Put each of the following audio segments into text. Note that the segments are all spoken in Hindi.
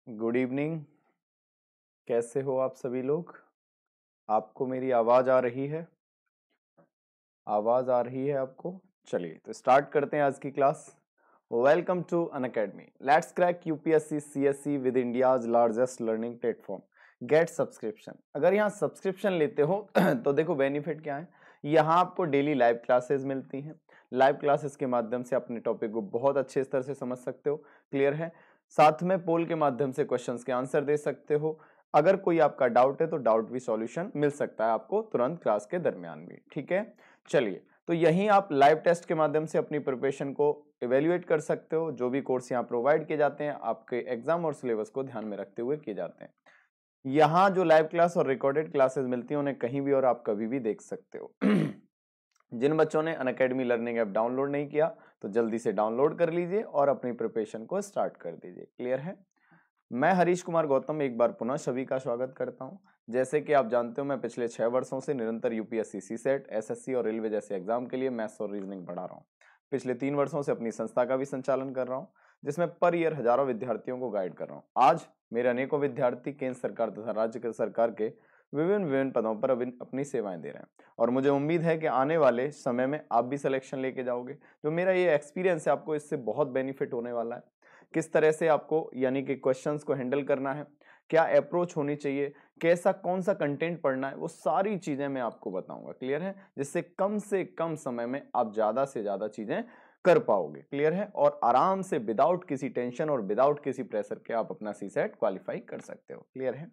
Good evening. कैसे हो आप सभी लोग? आपको मेरी आवाज आ रही है? आवाज आ रही है आपको? चलिए तो स्टार्ट करते हैं आज की class. Welcome to Unacademy. Let's crack UPSC CSE with India's largest learning platform. Get subscription. अगर यहाँ सब्सक्रिप्शन लेते हो तो देखो बेनिफिट क्या है। यहाँ आपको डेली लाइव क्लासेस मिलती हैं। लाइव क्लासेस के माध्यम से अपने टॉपिक को बहुत अच्छे स्तर से समझ सकते हो। क्लियर है? साथ में पोल के माध्यम से क्वेश्चंस के आंसर दे सकते हो। अगर कोई आपका डाउट है तो डाउट भी सॉल्यूशन मिल सकता है आपको तुरंत क्लास के दरमियान भी। ठीक है, चलिए तो यहीं आप लाइव टेस्ट के माध्यम से अपनी प्रिपरेशन को इवेल्युएट कर सकते हो। जो भी कोर्स यहाँ प्रोवाइड किए जाते हैं आपके एग्जाम और सिलेबस को ध्यान में रखते हुए किए जाते हैं। यहाँ जो लाइव क्लास और रिकॉर्डेड क्लासेस मिलती हैं उन्हें कहीं भी और आप कभी भी देख सकते हो। जिन बच्चों ने अनअकैडमी लर्निंग ऐप डाउनलोड नहीं किया तो जल्दी से डाउनलोड कर लीजिए और अपनी प्रिपरेशन को स्टार्ट कर दीजिए। क्लियर है? मैं हरीश कुमार गौतम एक बार पुनः सभी का स्वागत करता हूं। जैसे कि आप जानते हो मैं पिछले 6 वर्षों से निरंतर यूपीएससी सीसेट, एसएससी और रेलवे जैसे एग्जाम के लिए मैथ्स और रीजनिंग पढ़ा रहा हूं। पिछले 3 वर्षों से अपनी संस्था का भी संचालन कर रहा हूं, जिसमें पर ईयर हजारों विद्यार्थियों को गाइड कर रहा हूं। आज मेरे अनेकों विद्यार्थी केंद्र सरकार तथा राज्य सरकार के विभिन्न विभिन्न पदों पर अपनी सेवाएं दे रहे हैं और मुझे उम्मीद है कि आने वाले समय में आप भी सिलेक्शन लेके जाओगे। जो मेरा ये एक्सपीरियंस है आपको इससे बहुत बेनिफिट होने वाला है। किस तरह से आपको यानी कि क्वेश्चंस को हैंडल करना है, क्या अप्रोच होनी चाहिए, कैसा कौन सा कंटेंट पढ़ना है, वो सारी चीजें मैं आपको बताऊंगा। क्लियर है? जिससे कम से कम समय में आप ज्यादा से ज्यादा चीजें कर पाओगे। क्लियर है? और आराम से विदाउट किसी टेंशन और विदाउट किसी प्रेशर के आप अपना सीसेट क्वालिफाई कर सकते हो। क्लियर है?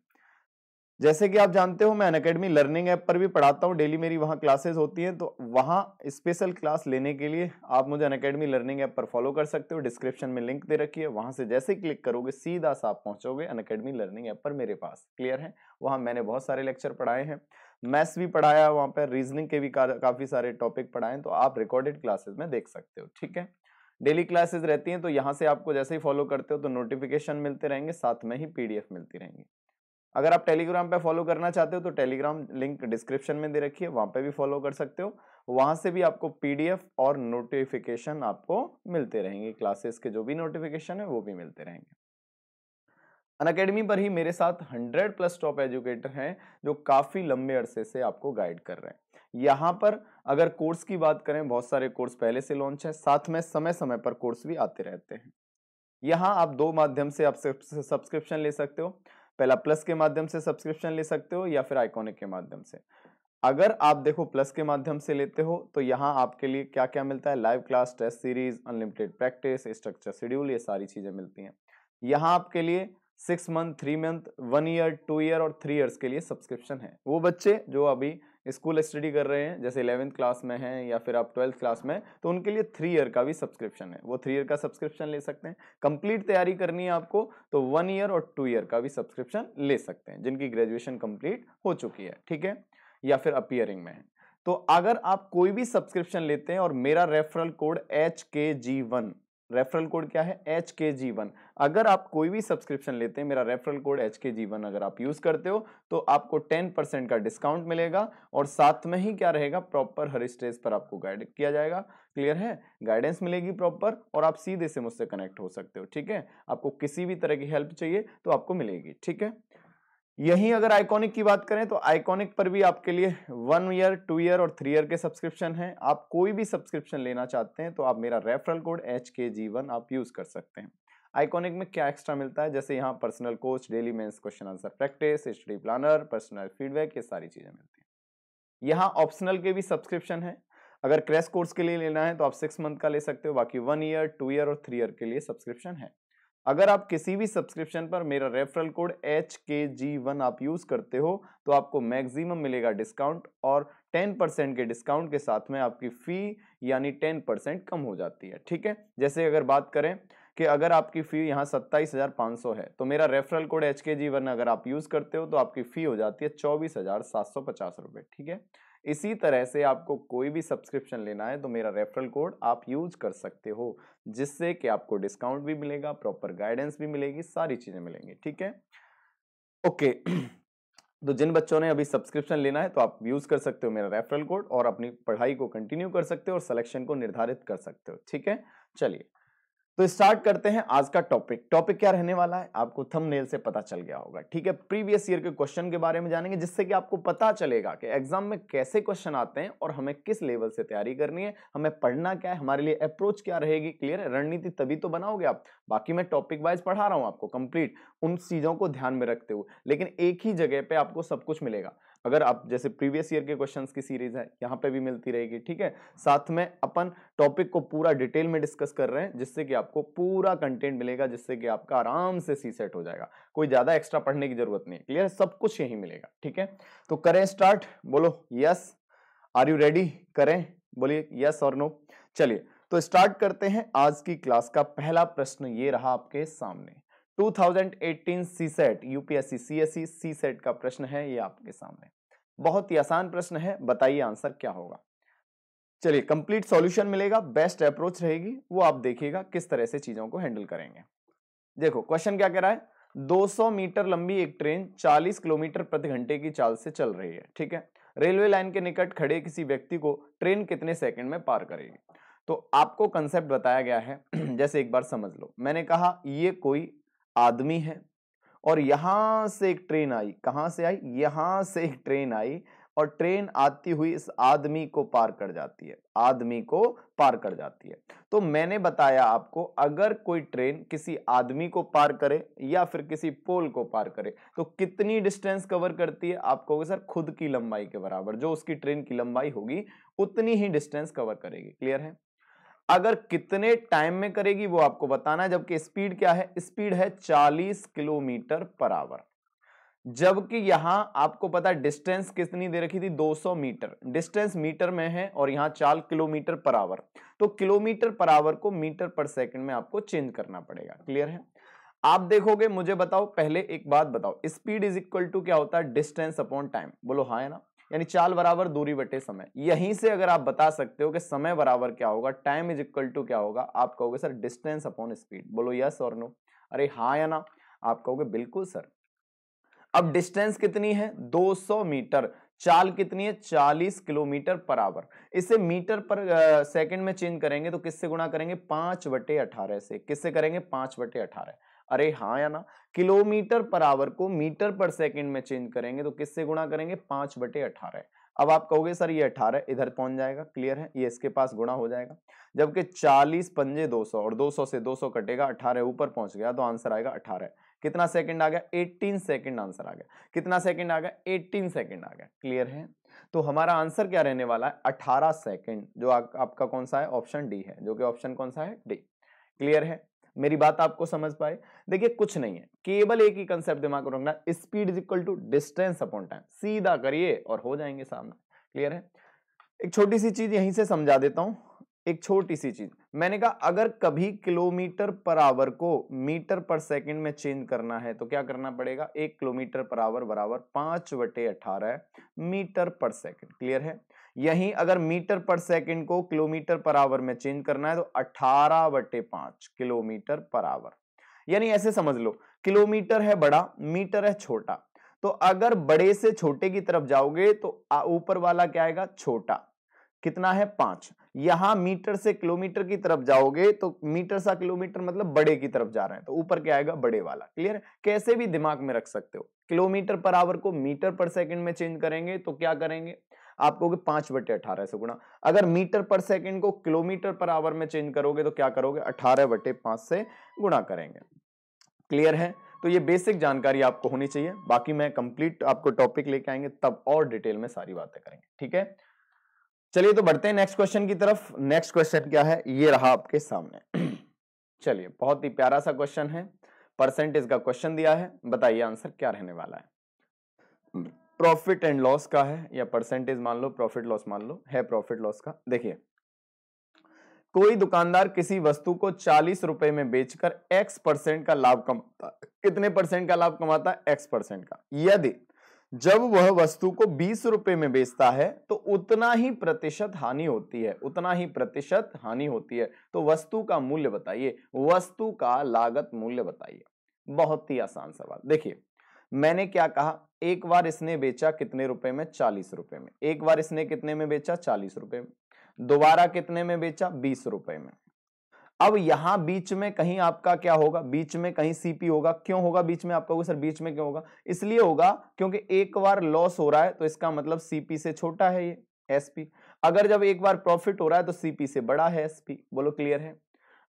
जैसे कि आप जानते हो मैं अनअकैडमी लर्निंग ऐप पर भी पढ़ाता हूँ। डेली मेरी वहाँ क्लासेस होती हैं, तो वहाँ स्पेशल क्लास लेने के लिए आप मुझे अनअकैडमी लर्निंग ऐप पर फॉलो कर सकते हो। डिस्क्रिप्शन में लिंक दे रखी है, वहां से जैसे क्लिक करोगे सीधा सा आप पहुंचोगे अनअकैडमी लर्निंग ऐप पर मेरे पास। क्लियर है? वहाँ मैंने बहुत सारे लेक्चर पढ़ाए हैं, मैथ्स भी पढ़ाया, वहाँ पर रीजनिंग के भी काफी सारे टॉपिक पढ़ाए, तो आप रिकॉर्डेड क्लासेस में देख सकते हो। ठीक है, डेली क्लासेस रहती हैं, तो यहाँ से आपको जैसे ही फॉलो करते हो तो नोटिफिकेशन मिलते रहेंगे, साथ में ही पीडीएफ मिलती रहेंगी। अगर आप टेलीग्राम पे फॉलो करना चाहते हो तो टेलीग्राम लिंक डिस्क्रिप्शन में दे रखी है, वहां पे भी फॉलो कर सकते हो। वहां से भी आपको पीडीएफ और नोटिफिकेशन आपको मिलते रहेंगे, क्लासेस के जो भी नोटिफिकेशन है वो भी मिलते रहेंगे। अनअकैडमी पर ही मेरे साथ 100+ टॉप एजुकेटर हैं जो काफी लंबे अरसे से आपको गाइड कर रहे हैं। यहाँ पर अगर कोर्स की बात करें, बहुत सारे कोर्स पहले से लॉन्च है, साथ में समय समय पर कोर्स भी आते रहते हैं। यहाँ आप दो माध्यम से आप सब्सक्रिप्शन ले सकते हो। पहला प्लस के माध्यम से सब्सक्रिप्शन ले सकते हो या फिर आइकॉनिक के माध्यम से। अगर आप देखो प्लस के माध्यम से लेते हो तो यहाँ आपके लिए क्या क्या मिलता है, live class, test series, unlimited practice, structure schedule, ये सारी चीजें मिलती हैं। यहाँ आपके लिए 6 मंथ, 3 मंथ, 1 ईयर, 2 ईयर और 3 ईयर्स के लिए सब्सक्रिप्शन है। वो बच्चे जो अभी स्कूल स्टडी कर रहे हैं, जैसे 11th क्लास में हैं या फिर आप 12th क्लास में, तो उनके लिए 3 ईयर का भी सब्सक्रिप्शन है। वो 3 ईयर का सब्सक्रिप्शन ले सकते हैं। कंप्लीट तैयारी करनी है आपको तो 1 ईयर और 2 ईयर का भी सब्सक्रिप्शन ले सकते हैं, जिनकी ग्रेजुएशन कंप्लीट हो चुकी है। ठीक है, या फिर अपीयरिंग में है। तो अगर आप कोई भी सब्सक्रिप्शन लेते हैं और मेरा referral code HKG1, referral code क्या है? HKG1। अगर आप कोई भी सब्सक्रिप्शन लेते हैं, मेरा रेफरल कोड HKG1 अगर आप यूज करते हो तो आपको 10% का डिस्काउंट मिलेगा और साथ में ही क्या रहेगा, प्रॉपर हर स्टेज पर आपको गाइड किया जाएगा। क्लियर है? गाइडेंस मिलेगी प्रॉपर और आप सीधे से मुझसे कनेक्ट हो सकते हो। ठीक है, आपको किसी भी तरह की हेल्प चाहिए तो आपको मिलेगी। ठीक है, यहीं अगर आइकॉनिक की बात करें तो आइकॉनिक पर भी आपके लिए 1 ईयर, 2 ईयर और 3 ईयर के सब्सक्रिप्शन है। आप कोई भी सब्सक्रिप्शन लेना चाहते हैं तो आप मेरा रेफरल कोड HKG1 आप यूज कर सकते हैं। आइकॉनिक में क्या एक्स्ट्रा मिलता है, जैसे यहाँ personal coach, daily mains question answer practice, study planner, personal feedback, ये सारी चीजें मिलती हैं। यहाँ ऑप्शनल के भी सब्सक्रिप्शन है। अगर क्रैश कोर्स के लिए लेना है तो आप 6 मंथ का ले सकते हो, बाकी 1 ईयर, 2 ईयर और 3 ईयर के लिए सब्सक्रिप्शन है। अगर आप किसी भी सब्सक्रिप्शन पर मेरा रेफरल कोड HKG1 आप यूज करते हो तो आपको मैक्सिमम मिलेगा डिस्काउंट और 10% के डिस्काउंट के साथ में आपकी फी यानी 10% कम हो जाती है। ठीक है, जैसे अगर बात करें कि अगर आपकी फी यहाँ 27,500 है तो मेरा रेफरल कोड HKG1 अगर आप यूज करते हो तो आपकी फी हो जाती है 24,750 रुपए। ठीक है, इसी तरह से आपको कोई भी सब्सक्रिप्शन लेना है तो मेरा रेफरल कोड आप यूज कर सकते हो, जिससे कि आपको डिस्काउंट भी मिलेगा, प्रॉपर गाइडेंस भी मिलेगी, सारी चीजें मिलेंगी। ठीक है, ओके। तो जिन बच्चों ने अभी सब्सक्रिप्शन लेना है तो आप यूज कर सकते हो मेरा रेफरल कोड और अपनी पढ़ाई को कंटिन्यू कर सकते हो और सिलेक्शन को निर्धारित कर सकते हो। ठीक है, चलिए तो स्टार्ट करते हैं आज का टॉपिक। टॉपिक क्या रहने वाला है आपको थंबनेल से पता चल गया होगा, ठीक है। प्रीवियस ईयर के क्वेश्चन के बारे में जानेंगे, जिससे कि आपको पता चलेगा कि एग्जाम में कैसे क्वेश्चन आते हैं और हमें किस लेवल से तैयारी करनी है, हमें पढ़ना क्या है, हमारे लिए अप्रोच क्या रहेगी। क्लियर है, रणनीति तभी तो बनाओगे आप। बाकी मैं टॉपिक वाइज पढ़ा रहा हूं आपको कंप्लीट, उन चीजों को ध्यान में रखते हुए, लेकिन एक ही जगह पे आपको सब कुछ मिलेगा। अगर आप जैसे प्रीवियस ईयर के क्वेश्चंस की सीरीज है, यहाँ पे भी मिलती रहेगी, ठीक है। साथ में अपन टॉपिक को पूरा डिटेल में डिस्कस कर रहे हैं, जिससे कि आपको पूरा कंटेंट मिलेगा, जिससे कि आपका आराम से सी सेट हो जाएगा। कोई ज्यादा एक्स्ट्रा पढ़ने की जरूरत नहीं है। क्लियर है, सब कुछ यही मिलेगा, ठीक है। तो करें स्टार्ट, बोलो यस, आर यू रेडी, करें, बोलिए यस और नो। चलिए तो स्टार्ट करते हैं आज की क्लास का पहला प्रश्न। ये रहा आपके सामने 2018 सीसेट यूपीएससी सीएसई सीसेट का प्रश्न है, ये आपके सामने। बहुत ही आसान प्रश्न है, बताइए आंसर क्या होगा। चलिए कंप्लीट सॉल्यूशन मिलेगा, बेस्ट अप्रोच रहेगी, वो आप देखिएगा किस तरह से चीजों को हैंडल करेंगे। देखो क्वेश्चन क्या कह रहा है, 200 मीटर लंबी एक ट्रेन 40 किलोमीटर प्रति घंटे की चाल से चल रही है, ठीक है। रेलवे लाइन के निकट खड़े किसी व्यक्ति को ट्रेन कितने सेकंड में पार करेगी। तो आपको कंसेप्ट बताया गया है जैसे एक बार समझ लो, मैंने कहा ये कोई आदमी है और यहां से एक ट्रेन आई। कहां से आई, यहां से एक ट्रेन आई और ट्रेन आती हुई इस आदमी को पार कर जाती है, आदमी को पार कर जाती है। तो मैंने बताया आपको, अगर कोई ट्रेन किसी आदमी को पार करे या फिर किसी पोल को पार करे तो कितनी डिस्टेंस कवर करती है। आप कहोगे सर खुद की लंबाई के बराबर, जो उसकी ट्रेन की लंबाई होगी उतनी ही डिस्टेंस कवर करेगी। क्लियर है, अगर कितने टाइम में करेगी वो आपको बताना है। जबकि स्पीड क्या है, स्पीड है 40 किलोमीटर पर आवर। जबकि यहां आपको पता है डिस्टेंस कितनी दे रखी थी, 200 मीटर। डिस्टेंस मीटर में है और यहां 4 किलोमीटर पर आवर। तो किलोमीटर पर आवर को मीटर पर सेकंड में आपको चेंज करना पड़ेगा। क्लियर है, आप देखोगे, मुझे बताओ पहले एक बात बताओ, स्पीड इज इक्वल टू क्या होता है, डिस्टेंस अपॉन टाइम। बोलो हाँ है ना, यानी चाल बराबर दूरी बटे समय। यहीं से अगर आप बता सकते हो कि समय बराबर क्या होगा, टाइम इज इक्वल टू क्या होगा, आप कहोगे सर डिस्टेंस अपॉन स्पीड। बोलो यस और नो, अरे हाँ या ना, आप कहोगे बिल्कुल सर। अब डिस्टेंस कितनी है, 200 मीटर, चाल कितनी है, 40 किलोमीटर पर आवर। इसे मीटर पर सेकंड में चेंज करेंगे तो किससे गुणा करेंगे, 5/18 से। किससे करेंगे, 5/18। अरे हाँ या ना, किलोमीटर पर आवर को मीटर पर सेकंड में चेंज करेंगे तो किससे गुणा करेंगे, 5/18। अब आप कहोगे सर ये 18 इधर पहुंच जाएगा। क्लियर है, ये इसके पास गुणा हो जाएगा। जबकि 40 पंजे 200 और 200 से 200 कटेगा, 18 ऊपर पहुंच गया तो आंसर आएगा 18। कितना सेकंड आ गया, 18 सेकंड आंसर आ गया। कितना सेकंड आ गया, 18 सेकंड आ गया। क्लियर है, तो हमारा आंसर क्या रहने वाला है, 18 सेकंड, जो आपका कौन सा है, ऑप्शन डी है, जो कि ऑप्शन कौन सा है, डी। क्लियर है, मेरी बात आपको समझ पाए। देखिए कुछ नहीं है, केवल एक ही कंसेप्ट दिमाग में रखना, speed is equal to distance upon time. सीधा करिए और हो जाएंगे सामने। क्लियर है, एक छोटी सी चीज यहीं से समझा देता हूं, एक छोटी सी चीज। मैंने कहा अगर कभी किलोमीटर पर आवर को मीटर पर सेकंड में चेंज करना है तो क्या करना पड़ेगा, 1 किलोमीटर पर आवर बराबर 5/18 मीटर पर सेकंड। क्लियर है, यहीं अगर मीटर पर सेकंड को किलोमीटर पर आवर में चेंज करना है तो 18/5 किलोमीटर पर आवर। यानी ऐसे समझ लो, किलोमीटर है बड़ा, मीटर है छोटा। तो अगर बड़े से छोटे की तरफ जाओगे तो ऊपर वाला क्या आएगा, छोटा। कितना है, 5। यहां मीटर से किलोमीटर की तरफ जाओगे तो मीटर सा किलोमीटर मतलब बड़े की तरफ जा रहे हैं, तो ऊपर क्या आएगा, बड़े वाला। क्लियर, कैसे भी दिमाग में रख सकते हो। किलोमीटर पर आवर को मीटर पर सेकंड में चेंज करेंगे तो क्या करेंगे, आप कहोगे 5/18 से गुणा। अगर मीटर पर सेकंड को किलोमीटर पर आवर में चेंज करोगे तो क्या करोगे, 18/5 से गुणा करेंगे। क्लियर है, तो ये बेसिक जानकारी आपको होनी चाहिए। बाकी मैं कंप्लीट आपको टॉपिक लेके आएंगे तब और डिटेल में सारी बातें करेंगे, ठीक है। चलिए तो बढ़ते हैं नेक्स्ट क्वेश्चन की तरफ। नेक्स्ट क्वेश्चन क्या है, ये रहा आपके सामने। चलिए बहुत ही प्यारा सा क्वेश्चन है, परसेंटेज का क्वेश्चन दिया है, बताइए आंसर क्या रहने वाला है। प्रॉफिट एंड लॉस का है, या परसेंटेज मान लो, प्रॉफिट लॉस मान लो, है प्रॉफिट लॉस का। देखिए कोई दुकानदार किसी वस्तु को 40 रुपए में बेचकर x% का लाभ कमाता है। कितने परसेंट का लाभ कमाता है, x% का। यदि जब वह वस्तु को 20 रुपए में बेचता है तो उतना ही प्रतिशत हानि होती है, उतना ही प्रतिशत हानि होती है। तो वस्तु का मूल्य बताइए, वस्तु का लागत मूल्य बताइए। बहुत ही आसान सवाल। देखिए मैंने क्या कहा, एक बार इसने बेचा कितने रुपए में, 40 रुपए में। एक बार इसने कितने में बेचा, 40 रुपए में। दोबारा कितने में बेचा, 20 रुपए में। अब यहां बीच में कहीं आपका क्या होगा, बीच में कहीं सीपी होगा। क्यों होगा बीच में, आप कहोगे सर बीच में क्यों होगा, इसलिए होगा क्योंकि एक बार लॉस हो रहा है तो इसका मतलब सीपी से छोटा है ये एसपी। अगर जब एक बार प्रॉफिट हो रहा है तो सीपी से बड़ा है एसपी। बोलो क्लियर है।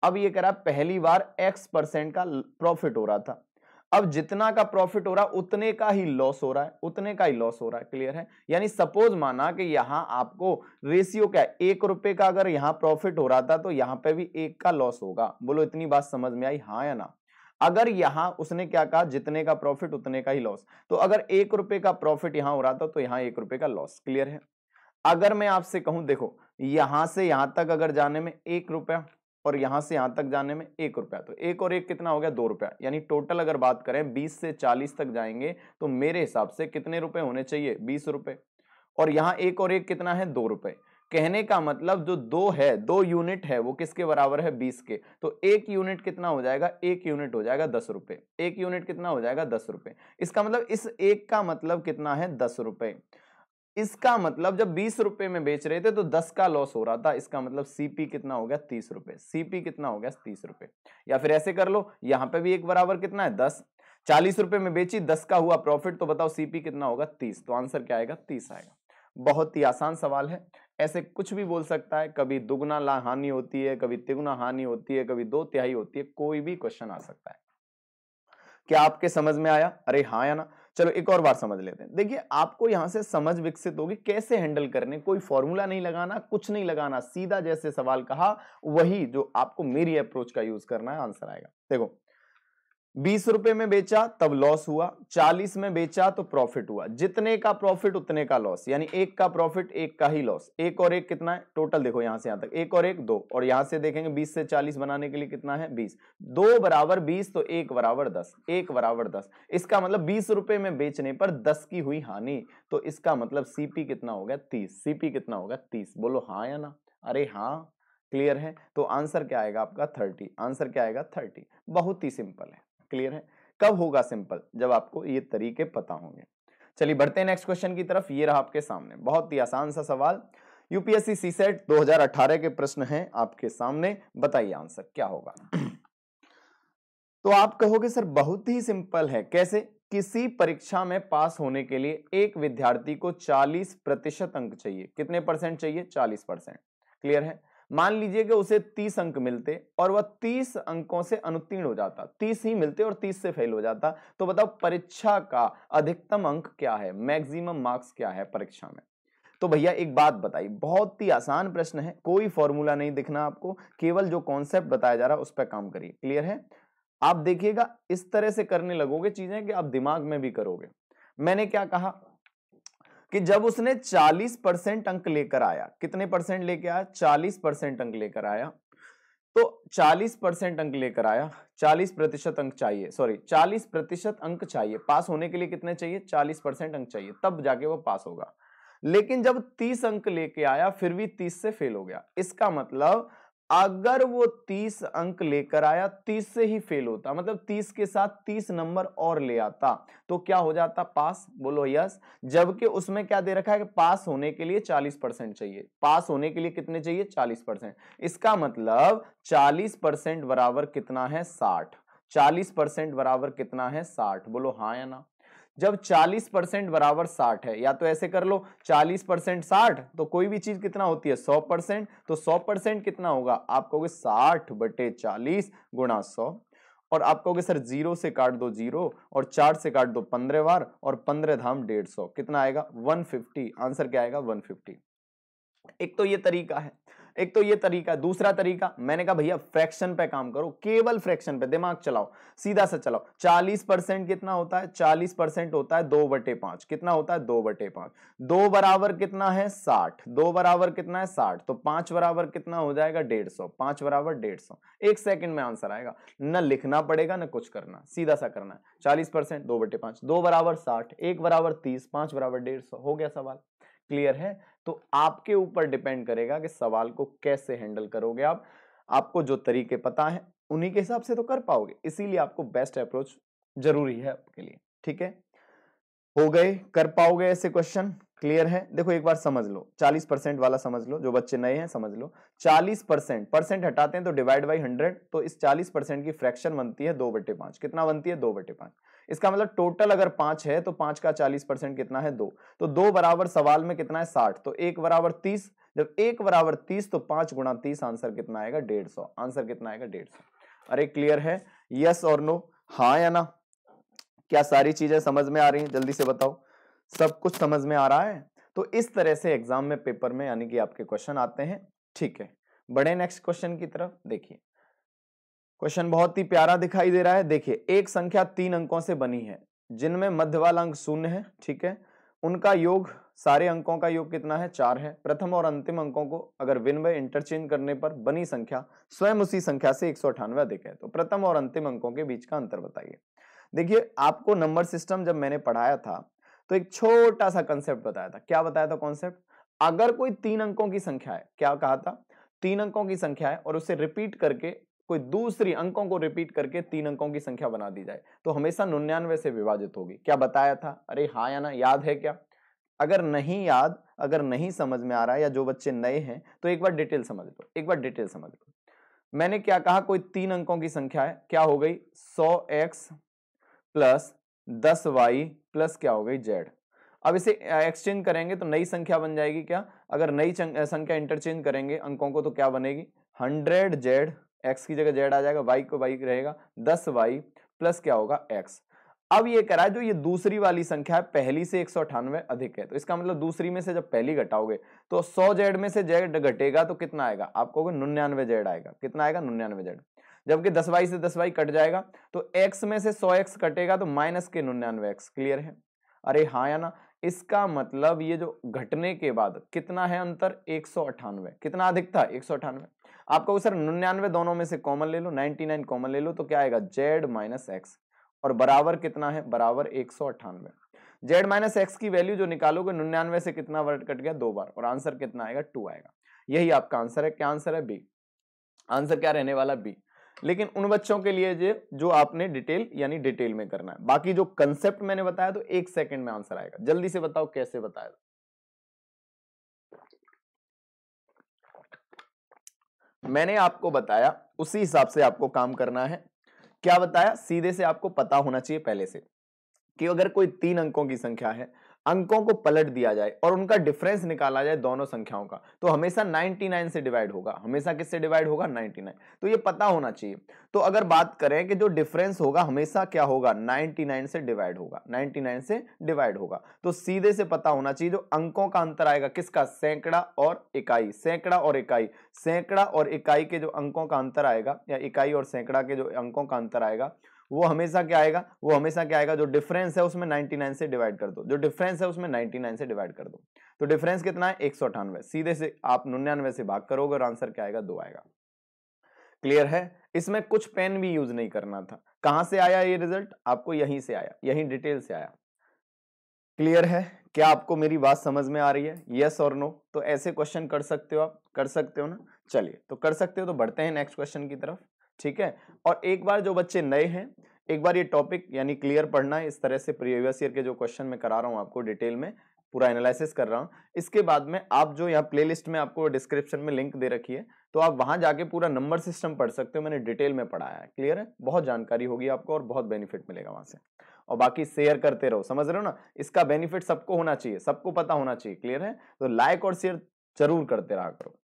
अब ये कह रहा पहली बार x% का प्रॉफिट हो रहा था, अब जितना का प्रॉफिट हो रहा है उतने का ही लॉस हो रहा है, उतने का ही लॉस हो रहा है। क्लियर है। यानी सपोज माना कि यहां आपको रेशियो क्या है, 1 रुपए का अगर यहां प्रॉफिट हो रहा था तो यहां पे भी 1 का लॉस होगा। बोलो इतनी बात समझ में आई, हाँ या ना। अगर यहां उसने क्या कहा, जितने का प्रॉफिट उतने का ही लॉस, तो अगर 1 रुपए का प्रॉफिट यहां हो रहा था तो यहां 1 रुपए का लॉस। क्लियर है। अगर मैं आपसे कहूं देखो यहां से यहां तक अगर जाने में 1 रुपया और यहां से यहां तक जाने में 1 रुपया, तो 1 और 1 कितना हो गया, 2 रुपया। यानी टोटल अगर बात करें 20 से 40 तक जाएंगे तो मेरे हिसाब से कितने रुपए होने चाहिए, 20 रुपए। और यहां 1 और 1 कितना है, 2 रुपए। कहने का मतलब जो 2 है, 2 यूनिट है, वो किसके बराबर है, 20 के। तो 1 यूनिट कितना हो जाएगा, 1 यूनिट हो जाएगा 10 रुपए। 1 यूनिट कितना हो जाएगा, 10 रुपए। इसका मतलब इस 1 का मतलब कितना है, 10 रुपए। इसका मतलब जब 20 रुपए में बेच रहे थे तो 10 का लॉस हो रहा था। इसका मतलब सीपी कितना हो गया, 30 रुपए। सीपी कितना हो गया, 30 रुपए। या फिर ऐसे कर लो, यहां पे भी एक बराबर कितना है, 10। 40 रुपए में बेची, 10 का हुआ प्रॉफिट, तो बताओ सीपी कितना होगा, 30। तो आंसर क्या आएगा, 30 आएगा। बहुत ही आसान सवाल है। ऐसे कुछ भी बोल सकता है, कभी दुगना हानि होती है, कभी तिगुना हानि होती है, कभी 2/3 होती है, कोई भी क्वेश्चन आ सकता है। क्या आपके समझ में आया, अरे हाँ या ना। चलो एक और बार समझ लेते हैं। देखिए आपको यहां से समझ विकसित होगी कैसे हैंडल करने, कोई फॉर्मूला नहीं लगाना, कुछ नहीं लगाना, सीधा जैसे सवाल कहा वही जो आपको मेरी अप्रोच का यूज करना है, आंसर आएगा। देखो 20 रुपए में बेचा तब लॉस हुआ, 40 में बेचा तो प्रॉफिट हुआ। जितने का प्रॉफिट उतने का लॉस, यानी 1 का प्रॉफिट 1 का ही लॉस। 1 और 1 कितना है टोटल, देखो यहां से यहां तक 1 और 1 2, और यहां से देखेंगे 20 से 40 बनाने के लिए कितना है, 20। 2 बराबर 20 तो 1 बराबर 10, 1 बराबर 10। इसका मतलब 20 रुपए में बेचने पर 10 की हुई हानि, तो इसका मतलब सीपी कितना हो गया, 30। सीपी कितना होगा, 30। बोलो हाँ या ना, अरे हाँ। क्लियर है। तो आंसर क्या आएगा आपका, 30। आंसर क्या आएगा, 30। बहुत ही सिंपल है। क्लियर है। कब होगा सिंपल, जब आपको ये तरीके पता होंगे। चलिए बढ़ते हैं नेक्स्ट क्वेश्चन की तरफ। ये रहा आपके सामने बहुत ही आसान सा सवाल, यूपीएससी सीसेट 2018 के प्रश्न हैं आपके सामने। बताइए आंसर क्या होगा। तो आप कहोगे सर बहुत ही सिंपल है, कैसे। किसी परीक्षा में पास होने के लिए एक विद्यार्थी को 40% अंक चाहिए। कितने परसेंट चाहिए, 40%। क्लियर है। मान लीजिए कि उसे 30 अंक मिलते और वह 30 अंकों से अनुत्तीर्ण हो जाता, 30 ही मिलते और 30 से फेल हो जाता, तो बताओ परीक्षा का अधिकतम अंक क्या है, मैक्सिमम मार्क्स क्या है परीक्षा में। तो भैया एक बात बताइए, बहुत ही आसान प्रश्न है, कोई फॉर्मूला नहीं दिखना आपको, केवल जो कॉन्सेप्ट बताया जा रहा है उस पर काम करिए। क्लियर है। आप देखिएगा इस तरह से करने लगोगे चीजें कि आप दिमाग में भी करोगे। मैंने क्या कहा कि जब उसने 40% अंक लेकर आया, कितने परसेंट लेके आया, 40% अंक लेकर आया, तो 40% अंक लेकर आया, 40% अंक चाहिए, सॉरी 40% अंक चाहिए पास होने के लिए। कितने चाहिए, 40% अंक चाहिए, तब जाके वो पास होगा। लेकिन जब 30 अंक लेके आया फिर भी 30 से फेल हो गया। इसका मतलब अगर वो 30 अंक लेकर आया 30 से ही फेल होता, मतलब 30 के साथ 30 नंबर और ले आता, तो क्या हो जाता, पास। बोलो यस। जबकि उसमें क्या दे रखा है कि पास होने के लिए 40% चाहिए, पास होने के लिए कितने चाहिए, 40%। इसका मतलब 40% बराबर कितना है, 60। 40% बराबर कितना है, 60। बोलो हाँ या ना। जब 40% बराबर 60 है, या तो ऐसे कर लो 40% 60, तो कोई भी चीज कितना होती है, 100%। तो 100% कितना होगा, आप कहोगे 60/40 गुणा 100। और आप कहोगे सर 0 से काट दो 0 और 4 से काट दो 15 बार, और 15 धाम 150, कितना आएगा, 150। आंसर क्या आएगा, 150। एक तो ये तरीका है, एक तो ये तरीका। दूसरा तरीका मैंने कहा भैया फ्रैक्शन पे काम करो, केवल फ्रैक्शन पे दिमाग चलाओ, सीधा सा चलाओ। 40% कितना होता है, 40% होता है 2/5। कितना होता है, 2/5। 2 बराबर कितना है, 60। 2 बराबर कितना है, 60। तो 5 बराबर कितना हो जाएगा, 150। 5 बराबर 150। 1 सेकंड में आंसर आएगा, न लिखना पड़ेगा न कुछ करना, सीधा सा करना है। 40% 2/5, 2 बराबर 60, 1 बराबर 30, 5 बराबर 150, हो गया सवाल। क्लियर है। तो आपके ऊपर डिपेंड करेगा कि सवाल को कैसे हैंडल करोगे आप। आपको जो तरीके पता है उन्हीं के हिसाब से तो कर पाओगे, इसीलिए आपको बेस्ट अप्रोच जरूरी है आपके लिए। ठीक है। हो गए, कर पाओगे ऐसे क्वेश्चन? क्लियर है? देखो एक बार समझ लो, 40% वाला समझ लो, जो बच्चे नए हैं समझ लो। 40% परसेंट हटाते हैं तो डिवाइड बाई 100, तो इस 40% की फ्रैक्शन बनती है 2/5। कितना बनती है? 2/5। इसका मतलब टोटल अगर 5 है तो 5 का 40% कितना है? 2। तो 2 बराबर सवाल में कितना है? 60। तो 1 बराबर 30। जब 1 बराबर 30 तो 5 गुणा 30, आंसर कितना आएगा? 150। आंसर कितना आएगा? 150। अरे क्लियर है? यस और नो? हाँ या ना? क्या सारी चीजें समझ में आ रही हैं? जल्दी से बताओ, सब कुछ समझ में आ रहा है? तो इस तरह से एग्जाम में, पेपर में यानी कि आपके क्वेश्चन आते हैं। ठीक है, बढ़े नेक्स्ट क्वेश्चन की तरफ। देखिए क्वेश्चन बहुत ही प्यारा दिखाई दे रहा है। देखिए एक संख्या 3 अंकों से बनी है जिनमें मध्य वाला अंक 0 है। ठीक है, उनका योग, सारे अंकों का योग कितना है? 4 है। प्रथम और अंतिम अंकों को अगर विनिमय इंटरचेंज करने पर बनी संख्या स्वयं उसी संख्या से 198 अधिक है, तो प्रथम और अंतिम अंकों के बीच का अंतर बताइए। देखिए आपको नंबर सिस्टम जब मैंने पढ़ाया था तो एक छोटा सा कंसेप्ट बताया था। क्या बताया था कॉन्सेप्ट? अगर कोई 3 अंकों की संख्या है, क्या कहा था? 3 अंकों की संख्या है और उसे रिपीट करके, कोई दूसरी अंकों को रिपीट करके 3 अंकों की संख्या बना दी जाए तो हमेशा 99 से विभाजित होगी। क्या बताया था? अरे हाँ या ना? याद है क्या? अगर नहीं याद, अगर नहीं समझ में आ रहा है, या जो बच्चे नए हैं तो एक बार डिटेल समझ लो, एक बार डिटेल समझ लो। मैंने क्या कहा? कोई 3 अंकों की संख्या है, क्या हो गई? 100x प्लस 10y प्लस क्या हो गई? z। अब इसे एक्सचेंज करेंगे तो नई संख्या बन जाएगी। क्या? अगर नई संख्या इंटरचेंज करेंगे अंकों को तो क्या बनेगी? 100z, x की जगह z आ जाएगा, y को y रहेगा, 10y प्लस क्या होगा? x। अब ये कह रहा है जो ये दूसरी वाली संख्या है पहली से 198 अधिक है, तो इसका मतलब दूसरी में से जब पहली घटाओगे तो 100z में से z घटेगा तो कितना आएगा? आपको 99z आएगा। कितना आएगा? 99z। जबकि 10y से 10y कट जाएगा तो x में से 100x कटेगा तो माइनस के 99x। क्लियर है? अरे हाँ या ना? इसका मतलब ये जो घटने के बाद कितना है अंतर? 198। कितना अधिक था? 198। आपको सर 99 दोनों में से कॉमन ले लो, 99 कॉमन ले लो तो क्या आएगा? z माइनस एक्स, और बराबर कितना है? बराबर 198। z माइनस एक्स की वैल्यू जो निकालोगे 99 से कितना वर्ड कट गया? 2 बार, और आंसर कितना आएगा? 2 आएगा। यही आपका आंसर है। क्या आंसर है? बी। आंसर क्या रहने वाला? बी। लेकिन उन बच्चों के लिए जो आपने डिटेल यानी डिटेल में करना है, बाकी जो कंसेप्ट मैंने बताया तो 1 सेकंड में आंसर आएगा। जल्दी से बताओ कैसे बताया। मैंने आपको बताया उसी हिसाब से आपको काम करना है। क्या बताया? सीधे से आपको पता होना चाहिए पहले से कि अगर कोई 3 अंकों की संख्या है, अंकों को पलट दिया जाए और उनका डिफरेंस निकाला जाए दोनों संख्याओं का, तो हमेशा 99 से डिवाइड होगा। हमेशा किससे डिवाइड होगा? 99। तो ये पता होना चाहिए। तो अगर बात करें कि जो डिफरेंस होगा हमेशा क्या होगा? 99 से डिवाइड होगा। 99 से डिवाइड होगा तो सीधे से पता होना चाहिए जो अंकों का अंतर आएगा किसका? सैकड़ा और इकाई। सैकड़ा और इकाई, सैकड़ा और इकाई के जो अंकों का अंतर आएगा, या इकाई और सैकड़ा के जो अंकों का अंतर आएगा, वो हमेशा क्या आएगा? वो हमेशा क्या आएगा? जो डिफरेंस है उसमें 99 से डिवाइड कर दो। जो डिफरेंस है उसमें 99 से डिवाइड कर दो। तो डिफरेंस कितना है? 198। सीधे से आप 99 से भाग करोगे और आंसर क्या आएगा? 2 आएगा। क्लियर है? इसमें कुछ पेन भी यूज नहीं करना था। कहां से आया ये रिजल्ट? आपको यहीं से आया, यहीं डिटेल से आया। क्लियर है? क्या आपको मेरी बात समझ में आ रही है? यस और नो? तो ऐसे क्वेश्चन कर सकते हो, आप कर सकते हो ना? चलिए, तो कर सकते हो तो बढ़ते हैं नेक्स्ट क्वेश्चन की तरफ। ठीक है, और एक बार जो बच्चे नए हैं, एक बार ये टॉपिक यानी क्लियर पढ़ना है। इस तरह से प्रीवियस ईयर के जो क्वेश्चन मैं करा रहा हूं आपको डिटेल में, पूरा एनालिसिस कर रहा हूं। इसके बाद में आप जो यहाँ प्लेलिस्ट में आपको डिस्क्रिप्शन में लिंक दे रखी है, तो आप वहां जाके पूरा नंबर सिस्टम पढ़ सकते हो। मैंने डिटेल में पढ़ाया है। क्लियर है? बहुत जानकारी होगी आपको और बहुत बेनिफिट मिलेगा वहां से। और बाकी शेयर करते रहो, समझ रहे हो ना? इसका बेनिफिट सबको होना चाहिए, सबको पता होना चाहिए। क्लियर है? तो लाइक और शेयर जरूर करते रहा करो।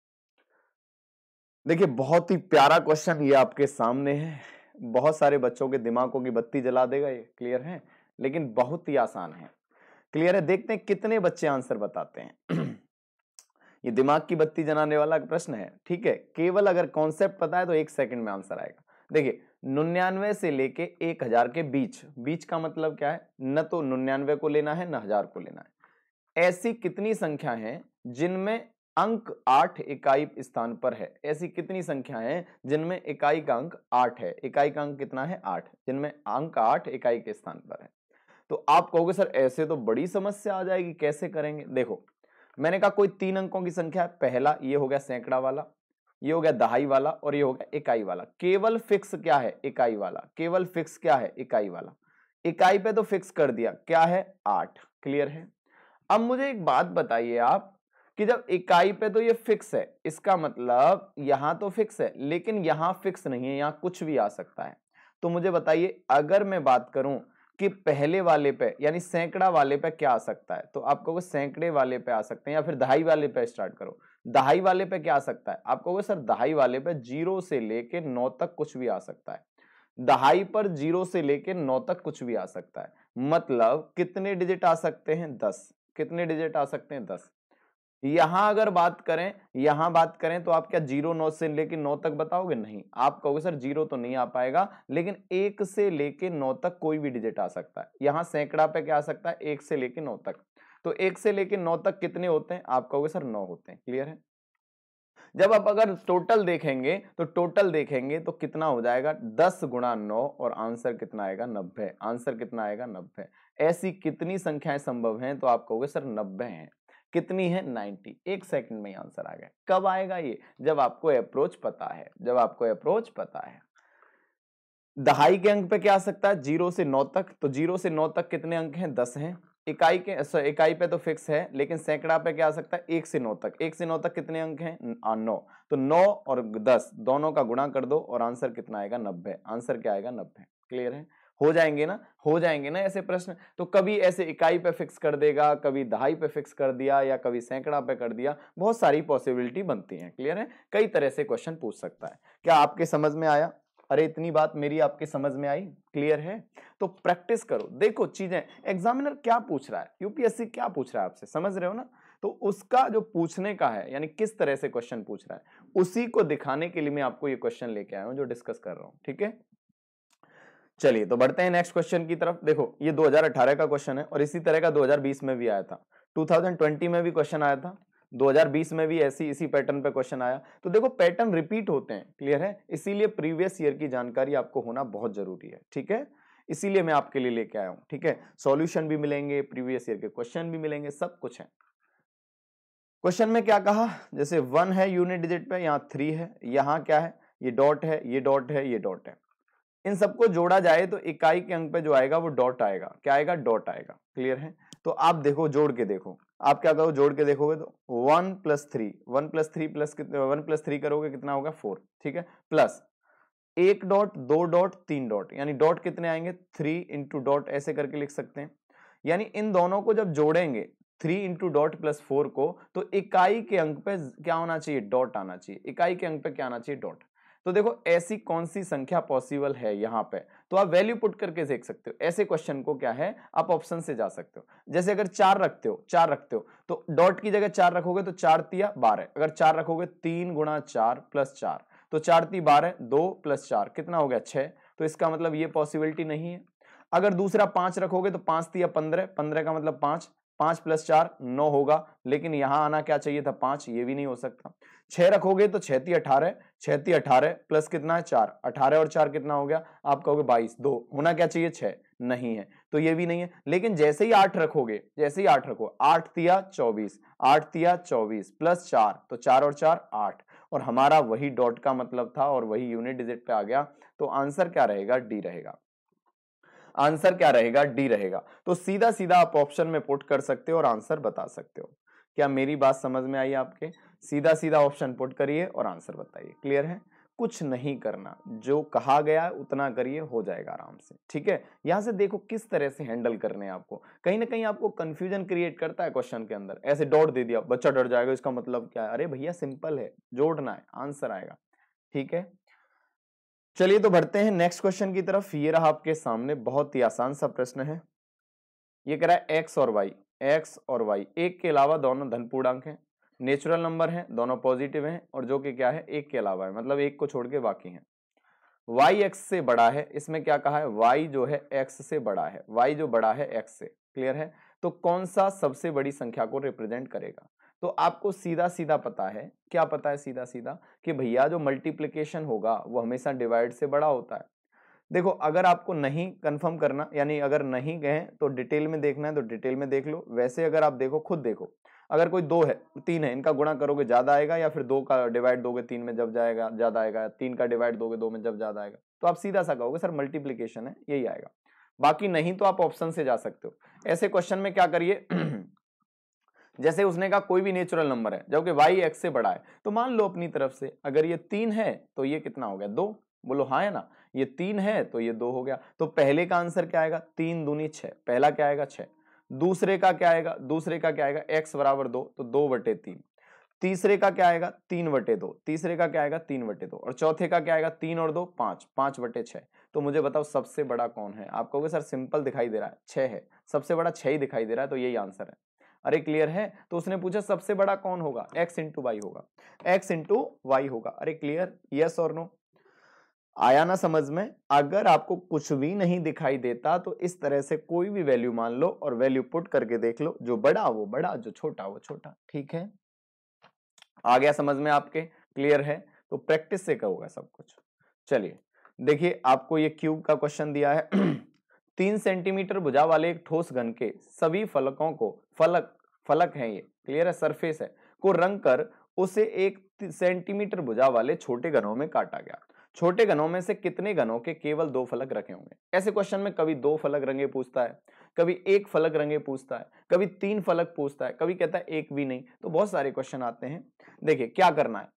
देखिए बहुत ही प्यारा क्वेश्चन ये आपके सामने है, बहुत सारे बच्चों के दिमागों की बत्ती जला देगा ये। क्लियर है? लेकिन बहुत ही आसान है। क्लियर है? देखते हैं कितने बच्चे आंसर बताते हैं। ये दिमाग की बत्ती जलाने वाला प्रश्न है। ठीक है, केवल अगर कॉन्सेप्ट पता है तो 1 सेकंड में आंसर आएगा। देखिए 99 से लेके 1000 के बीच, बीच का मतलब क्या है? न तो 99 को लेना है न 1000 को लेना है। ऐसी कितनी संख्या है जिनमें अंक 8 इकाई स्थान पर है? ऐसी कितनी संख्या है जिनमें इकाई का अंक 8 है? इकाई का अंक कितना है? 8, जिनमें अंक 8 इकाई के स्थान पर है। तो आप कहोगे सर ऐसे तो बड़ी समस्या आ जाएगी, कैसे करेंगे? देखो मैंने कहा कोई 3 अंकों की संख्या है। पहला ये हो गया सैकड़ा वाला, ये हो गया दहाई वाला, और ये हो गया इकाई वाला। केवल फिक्स क्या है? इकाई वाला। केवल फिक्स क्या है? इकाई वाला। इकाई पे तो फिक्स कर दिया, क्या है 8, क्लियर है। अब मुझे एक बात बताइए आप कि जब इकाई पे तो ये फिक्स है, इसका मतलब यहां तो फिक्स है लेकिन यहां फिक्स नहीं है, यहां कुछ भी आ सकता है। तो मुझे बताइए अगर मैं बात करूं कि पहले वाले पे यानी सैकड़ा वाले पे क्या आ सकता है, तो आप कहोगे सैकड़े वाले पे आ सकते हैं, या फिर दहाई वाले पे स्टार्ट करो। दहाई वाले पे क्या आ सकता है, आप कहोगे सर दहाई वाले पे 0 से लेके 9 तक कुछ भी आ सकता है। दहाई पर 0 से लेके 9 तक कुछ भी आ सकता है, मतलब कितने डिजिट आ सकते हैं 10। कितने डिजिट आ सकते हैं 10। यहां अगर बात करें तो आप क्या 0 9 से लेके 9 तक बताओगे, नहीं। आप कहोगे सर 0 तो नहीं आ पाएगा, लेकिन 1 से लेके 9 तक कोई भी डिजिट आ सकता है। यहां सैकड़ा पे क्या आ सकता है 1 से लेके 9 तक। तो 1 से लेके 9 तक कितने होते हैं, आप कहोगे सर 9 होते हैं, क्लियर है। जब आप अगर टोटल देखेंगे तो कितना हो जाएगा 10 गुणा 9 और आंसर कितना आएगा 90। आंसर कितना आएगा 90। ऐसी कितनी संख्याएं संभव हैं, तो आप कहोगे सर 90 हैं। कितनी है 90। एक सेकंड में आंसर आ गया। कब आएगा ये, जब आपको अप्रोच पता है, जब आपको अप्रोच पता है। दहाई के अंक पे क्या आ सकता है 0 से 9 तक, तो 0 से 9 तक कितने अंक हैं 10 हैं। इकाई पे तो फिक्स है, लेकिन सैकड़ा पे क्या आ सकता है 1 से 9 तक। 1 से 9 तक कितने अंक हैं 9। तो 9 और 10 दोनों का गुणा कर दो और आंसर कितना आएगा 90। आंसर क्या आएगा 90, क्लियर है। हो जाएंगे ना, हो जाएंगे ना ऐसे प्रश्न। तो कभी ऐसे इकाई पे फिक्स कर देगा, कभी दहाई पे फिक्स कर दिया, या कभी सैकड़ा पे कर दिया, बहुत सारी पॉसिबिलिटी बनती है, क्लियर है। कई तरह से क्वेश्चन पूछ सकता है। क्या आपके समझ में आया, अरे इतनी बात मेरी आपके समझ में आई, क्लियर है। तो प्रैक्टिस करो, देखो चीजें एग्जामिनर क्या पूछ रहा है, यूपीएससी क्या पूछ रहा है आपसे, समझ रहे हो ना। तो उसका जो पूछने का है, यानी किस तरह से क्वेश्चन पूछ रहा है, उसी को दिखाने के लिए मैं आपको ये क्वेश्चन लेके आया हूं जो डिस्कस कर रहा हूं, ठीक है। चलिए तो बढ़ते हैं नेक्स्ट क्वेश्चन की तरफ। देखो ये 2018 का क्वेश्चन है और इसी तरह का 2020 में भी आया था, 2020 में भी क्वेश्चन आया था, 2020 में भी इसी पैटर्न पे क्वेश्चन आया। तो देखो पैटर्न रिपीट होते हैं, क्लियर है। इसीलिए प्रीवियस ईयर की जानकारी आपको होना बहुत जरूरी है, ठीक है। इसीलिए मैं आपके लिए लेके आया हूं, ठीक है। सॉल्यूशन भी मिलेंगे, प्रीवियस ईयर के क्वेश्चन भी मिलेंगे, सब कुछ है। क्वेश्चन में क्या कहा, जैसे 1 है यूनिट डिजिट पे, यहाँ 3 है, यहाँ क्या है ये डॉट है, ये डॉट है, ये डॉट है। इन सबको जोड़ा जाए तो इकाई के अंक पे जो आएगा वो डॉट आएगा, क्या आएगा डॉट आएगा, क्लियर है। तो आप देखो जोड़ के देखो, आप क्या करो जोड़ के देखोगे तो 1 प्लस 3, 1 प्लस 3 प्लस 1 प्लस 3 करोगे कितना होगा 4, ठीक है। प्लस एक डॉट, दो डॉट, तीन डॉट, यानी डॉट कितने आएंगे 3 इंटू डॉट, ऐसे करके लिख सकते हैं। यानी इन दोनों को जब जोड़ेंगे 3 इंटू डॉट प्लस 4 को, तो इकाई के अंक पे क्या होना चाहिए डॉट आना चाहिए। इकाई के अंक पे क्या आना चाहिए डॉट। तो देखो ऐसी कौन सी संख्या पॉसिबल है यहाँ पे, तो आप वैल्यू पुट करके देख सकते हो। ऐसे क्वेश्चन को क्या है आप ऑप्शन से जा सकते हो। जैसे अगर 4 रखते हो तो डॉट की जगह 4 रखोगे तो 4 तिया 12। अगर 4 रखोगे 3 गुणा 4 प्लस 4, तो 4 ती 12, 2 प्लस 4 कितना हो गया 6। तो इसका मतलब ये पॉसिबिलिटी नहीं है। अगर दूसरा 5 रखोगे तो 5 तिया 15, 15 का मतलब 5, 5 प्लस 4 9 होगा, लेकिन यहां आना क्या चाहिए था 5, ये भी नहीं हो सकता। 6 रखोगे तो 6 ती 18, 6 ती 18 प्लस कितना है 4, 18 और 4 कितना हो गया आप कहोगे 22, 2 होना क्या चाहिए 6, नहीं है, तो ये भी नहीं है। लेकिन जैसे ही 8 रखोगे, जैसे ही 8 रखो, 8 तिया 24, 8 तिया 24 प्लस 4, तो 4 और 4 8, और हमारा वही डॉट का मतलब था और वही यूनिट डिजिट पे आ गया। तो आंसर क्या रहेगा डी रहेगा। आंसर क्या रहेगा डी रहेगा। तो सीधा सीधा आप ऑप्शन में पुट कर सकते हो और आंसर बता सकते हो। क्या मेरी बात समझ में आई आपके, सीधा सीधा ऑप्शन पुट करिए और आंसर बताइए, क्लियर है। कुछ नहीं करना, जो कहा गया है उतना करिए, हो जाएगा आराम से, ठीक है। यहां से देखो किस तरह से हैंडल करने हैं आपको। कहीं ना कहीं आपको कंफ्यूजन क्रिएट करता है क्वेश्चन के अंदर, ऐसे डॉट दे दिया बच्चा डर जाएगा इसका मतलब क्या है। अरे भैया सिंपल है, जोड़ना है आंसर आएगा, ठीक है। चलिए तो बढ़ते हैं नेक्स्ट क्वेश्चन की तरफ। ये रहा आपके सामने, बहुत ही आसान सा प्रश्न है। ये कह रहा है एक्स और वाई, एक्स और वाई एक के अलावा दोनों धन पूर्णांक हैं, नेचुरल नंबर हैं, दोनों पॉजिटिव हैं, और जो कि क्या है एक के अलावा है, मतलब एक को छोड़ के बाकी हैं। वाई एक्स से बड़ा है, इसमें क्या कहा है वाई जो है एक्स से बड़ा है, वाई जो बड़ा है एक्स से, क्लियर है। तो कौन सा सबसे बड़ी संख्या को रिप्रेजेंट करेगा। तो आपको सीधा सीधा पता है, क्या पता है सीधा सीधा, कि भैया जो मल्टीप्लिकेशन होगा वो हमेशा डिवाइड से बड़ा होता है। देखो अगर आपको नहीं कंफर्म करना, यानी अगर नहीं गए तो डिटेल में देखना है तो डिटेल में देख लो। वैसे अगर आप देखो खुद देखो, अगर कोई 2 है 3 है, इनका गुणा करोगे ज्यादा आएगा, या फिर 2 का डिवाइड दोगे 3 में जब जाएगा ज्यादा आएगा, 3 का डिवाइड दोगे 2 में जब ज्यादा आएगा। तो आप सीधा सा कहोगे सर मल्टीप्लीकेशन है यही आएगा। बाकी नहीं तो आप ऑप्शन से जा सकते हो। ऐसे क्वेश्चन में क्या करिए जैसे उसने कहा कोई भी नेचुरल नंबर है जबकि y x से बड़ा है, तो मान लो अपनी तरफ से अगर ये 3 है तो ये कितना हो गया 2, बोलो हाँ है ना, ये 3 है तो ये 2 हो गया। तो पहले का आंसर क्या आएगा 3 दूनी 6, पहला क्या आएगा 6। दूसरे का क्या आएगा, दूसरे का क्या आएगा x बराबर 2 तो 2/3। तीसरे का क्या आएगा 3/2, तीसरे का क्या आएगा 3/2 और चौथे का क्या आएगा 3 और 2 5, 5/6। तो मुझे बताओ सबसे बड़ा कौन है। आप कहोगे सर सिंपल दिखाई दे रहा है 6 है, सबसे बड़ा 6 ही दिखाई दे रहा है तो यही आंसर है। अरे क्लियर है। तो उसने पूछा सबसे बड़ा कौन होगा, x इंटू वाई होगा, x इंटू वाई होगा। अरे क्लियर, यस और नो, आया ना समझ में। अगर आपको कुछ भी नहीं दिखाई देता तो इस तरह से कोई भी वैल्यू मान लो और वैल्यू पुट करके देख लो, जो बड़ा वो बड़ा, जो छोटा वो छोटा। ठीक है, आ गया समझ में आपके, क्लियर है। तो प्रैक्टिस से होगा सब कुछ। चलिए देखिए, आपको ये क्यूब का क्वेश्चन दिया है 3 सेंटीमीटर भुजा वाले एक ठोस घन के सभी फलकों को, फलक है ये, क्लियर है, सरफेस है, को रंग कर उसे 1 सेंटीमीटर भुजा वाले छोटे घनों में काटा गया। छोटे घनों में से कितने घनों के केवल 2 फलक रखे होंगे। ऐसे क्वेश्चन में कभी 2 फलक रंगे पूछता है, कभी 1 फलक रंगे पूछता है, कभी 3 फलक पूछता है, कभी कहता है 1 भी नहीं। तो बहुत सारे क्वेश्चन आते हैं। देखिए क्या करना है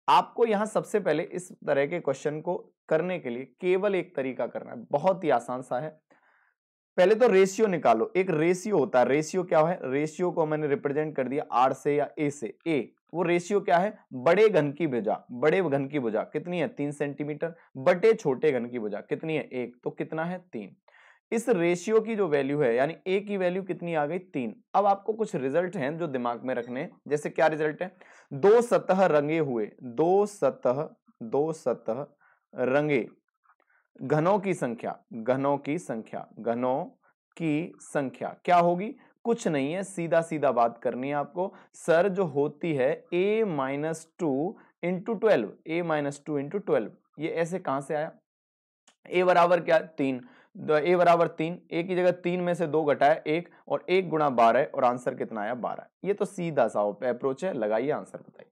आपको, यहां सबसे पहले इस तरह के क्वेश्चन को करने के लिए केवल एक तरीका करना है, बहुत ही आसान सा है। पहले तो रेशियो निकालो, एक रेशियो होता है, रेशियो क्या है, रेशियो को मैंने रिप्रेजेंट कर दिया आर से या ए से। ए वो रेशियो क्या है, बड़े घन की भुजा, बड़े घन की भुजा कितनी है 3 सेंटीमीटर, बटे छोटे घन की भुजा कितनी है 1, तो कितना है 3। इस रेशियो की जो वैल्यू है यानी ए की वैल्यू कितनी आ गई 3। अब आपको कुछ रिजल्ट हैं जो दिमाग में रखने हैं। जैसे क्या रिजल्ट है, 2 सतह रंगे हुए, 2 सतह रंगे घनों की संख्या, घनों की संख्या क्या होगी, कुछ नहीं है, सीधा सीधा बात करनी है आपको सर, जो होती है a-2 इंटू 12, a-2 इंटू 12। ये ऐसे कहां से आया, a बराबर क्या 3, a बराबर 3, a की जगह 3 में से 2 घटाया 1 और 1 गुणा 12 और आंसर कितना आया 12। ये तो सीधा सा अप्रोच है, लगाइए आंसर बताइए।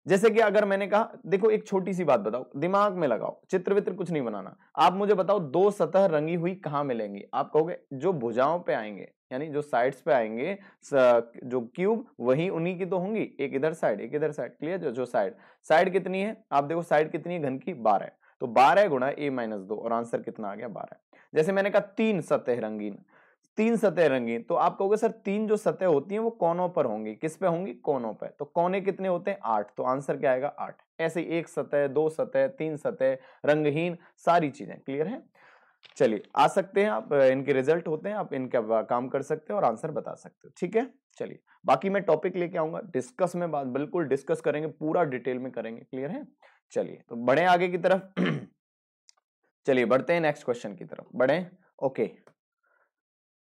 जैसे कि अगर मैंने कहा, देखो एक छोटी सी बात बताओ, दिमाग में लगाओ, चित्र वित्र कुछ नहीं बनाना। आप मुझे बताओ 2 सतह रंगी हुई कहां मिलेंगी। आप कहोगे जो भुजाओं पे आएंगे, यानी जो साइड्स पे आएंगे, जो क्यूब वही उन्हीं की तो होंगी, एक इधर साइड एक इधर साइड, क्लियर। जो साइड कितनी है, आप देखो साइड कितनी है घन की 12, तो 12 गुणा a-2 और आंसर कितना आ गया 12। जैसे मैंने कहा 3 सतह रंगीन, 3 सतह रंगीन, तो आप कहोगे सर 3 जो सतह होती हैं वो कोनों पर होंगी, किस पे होंगी, कोनों पे। तो कोने कितने होते हैं 8, तो आंसर क्या आएगा 8। ऐसे 1 सतह, 2 सतह, 3 सतह, रंगहीन, सारी चीजें क्लियर है। चलिए आ सकते हैं आप, इनके रिजल्ट होते हैं, आप इनका काम कर सकते हो और आंसर बता सकते हो। ठीक है, चलिए बाकी मैं टॉपिक लेके आऊंगा, डिस्कस में बात बिल्कुल डिस्कस करेंगे, पूरा डिटेल में करेंगे, क्लियर है। चलिए तो बढ़े आगे की तरफ चलिए बढ़ते हैं नेक्स्ट क्वेश्चन की तरफ, बढ़े। ओके,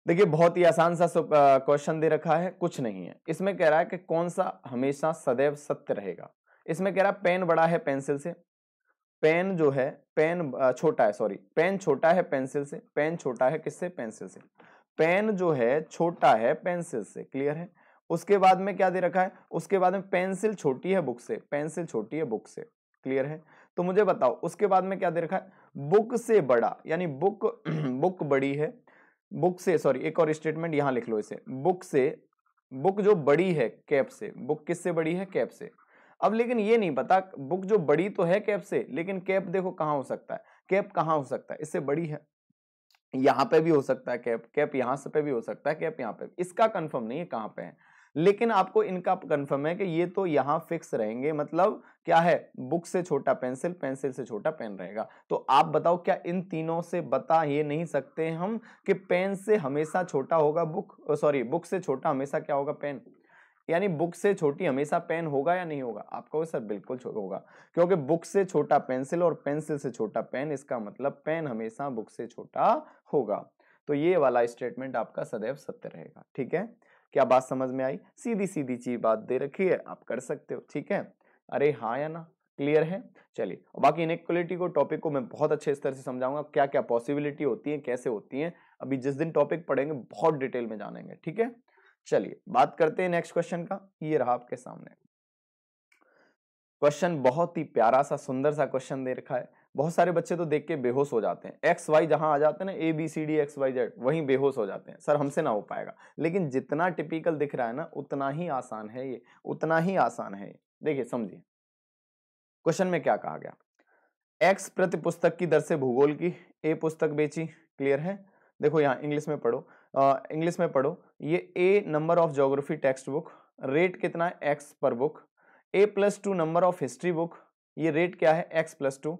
देखिए बहुत ही आसान सा क्वेश्चन दे रखा है, कुछ नहीं है। इसमें कह रहा है कि कौन सा हमेशा सदैव सत्य रहेगा। इसमें कह रहा है पेन बड़ा है पेंसिल से, पेन जो है, पेन छोटा है, सॉरी पेन छोटा है पेंसिल से, पेन छोटा है किससे, पेंसिल से। पेन जो है छोटा है पेंसिल से, क्लियर है। उसके बाद में क्या दे रखा है, उसके बाद में पेंसिल छोटी है बुक से, पेंसिल छोटी है बुक से, क्लियर है। तो मुझे बताओ उसके बाद में क्या दे रखा है, बुक से बड़ा, यानी बुक बुक बड़ी है, बुक से, सॉरी एक और स्टेटमेंट यहां लिख लो इसे, बुक से, बुक जो बड़ी है कैप से, बुक किससे बड़ी है कैप से। अब लेकिन ये नहीं पता, बुक जो बड़ी तो है कैप से, लेकिन कैप देखो कहां हो सकता है, कैप कहां हो सकता है, इससे बड़ी है, यहां पे भी हो सकता है कैप, कैप यहां से पे भी हो सकता है, कैप यहां पे, इसका कंफर्म नहीं है कहां पे है। लेकिन आपको इनका कंफर्म है कि ये तो यहां फिक्स रहेंगे, मतलब क्या है, बुक से छोटा पेंसिल, पेंसिल से छोटा पेन रहेगा। तो आप बताओ क्या इन तीनों से बता ये नहीं सकते हम कि पेन से हमेशा छोटा होगा बुक, सॉरी बुक से छोटा हमेशा क्या होगा पेन, यानी बुक से छोटी हमेशा पेन होगा या नहीं होगा। आप कहोगे सर बिल्कुल होगा, क्योंकि बुक से छोटा पेंसिल और पेंसिल से छोटा पेन, इसका मतलब पेन हमेशा बुक से छोटा होगा। तो ये वाला स्टेटमेंट आपका सदैव सत्य रहेगा। ठीक है, क्या बात समझ में आई, सीधी सीधी चीज बात दे रखी है, आप कर सकते हो। ठीक है, अरे हाँ या ना, क्लियर है। चलिए बाकी इनइक्वालिटी को, टॉपिक को मैं बहुत अच्छे स्तर से समझाऊंगा, क्या क्या पॉसिबिलिटी होती है, कैसे होती है। अभी जिस दिन टॉपिक पढ़ेंगे बहुत डिटेल में जानेंगे। ठीक है, चलिए बात करते हैं नेक्स्ट क्वेश्चन का। ये रहा आपके सामने क्वेश्चन, बहुत ही प्यारा सा सुंदर सा क्वेश्चन दे रखा है। बहुत सारे बच्चे तो देख के बेहोश हो जाते हैं, एक्स वाई जहां आ जाते हैं ना, A B C D X Y Z, वहीं बेहोश हो जाते हैं, सर हमसे ना हो पाएगा। लेकिन जितना टिपिकल दिख रहा है ना उतना ही आसान है ये, उतना ही आसान है ये। देखिए समझिए क्वेश्चन में क्या कहा गया, एक्स प्रति पुस्तक की दर से भूगोल की ए पुस्तक बेची, क्लियर है। देखो यहाँ इंग्लिश में पढ़ो, इंग्लिश में पढ़ो, ये A number of geography text book, rate कितना है x per book, A+2 number of history book, ये रेट क्या है x+2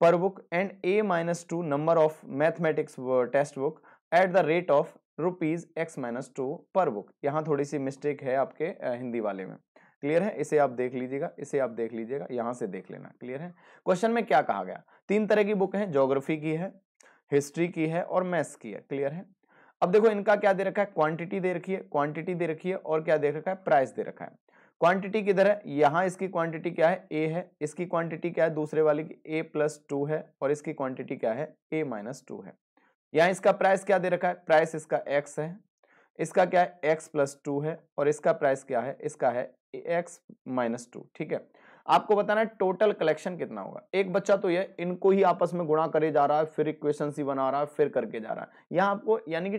per book, and A-2 number of mathematics text book at the rate of ₹x-2 per book. यहाँ थोड़ी सी मिस्टेक है आपके हिंदी वाले में, क्लियर है, इसे आप देख लीजिएगा, इसे आप देख लीजिएगा, यहां से देख लेना, क्लियर है। क्वेश्चन में क्या कहा गया, 3 तरह की बुक है, ज्योग्राफी की है, हिस्ट्री की है और मैथ्स की है, क्लियर है। अब देखो इनका क्या दे रखा है, क्वांटिटी दे रखी है, क्वांटिटी दे रखी है, और क्या दे रखा है, प्राइस दे रखा है। क्वांटिटी किधर है, यहाँ इसकी क्वांटिटी क्या है, ए है, इसकी क्वांटिटी क्या है दूसरे वाले की A+2 है, और इसकी क्वांटिटी क्या है A-2 है। यहाँ इसका प्राइस क्या दे रखा है, प्राइस इसका x है, इसका क्या है x+2 है, और इसका प्राइस क्या है, इसका है x-2, ठीक है। आपको बताना है टोटल कलेक्शन कितना होगा। एक बच्चा तो ये इनको ही आपस में गुणा करे जा रहा है, फिर इक्वेशन ही बना रहा है, फिर करके जा रहा है, यहाँ आपको यानी कि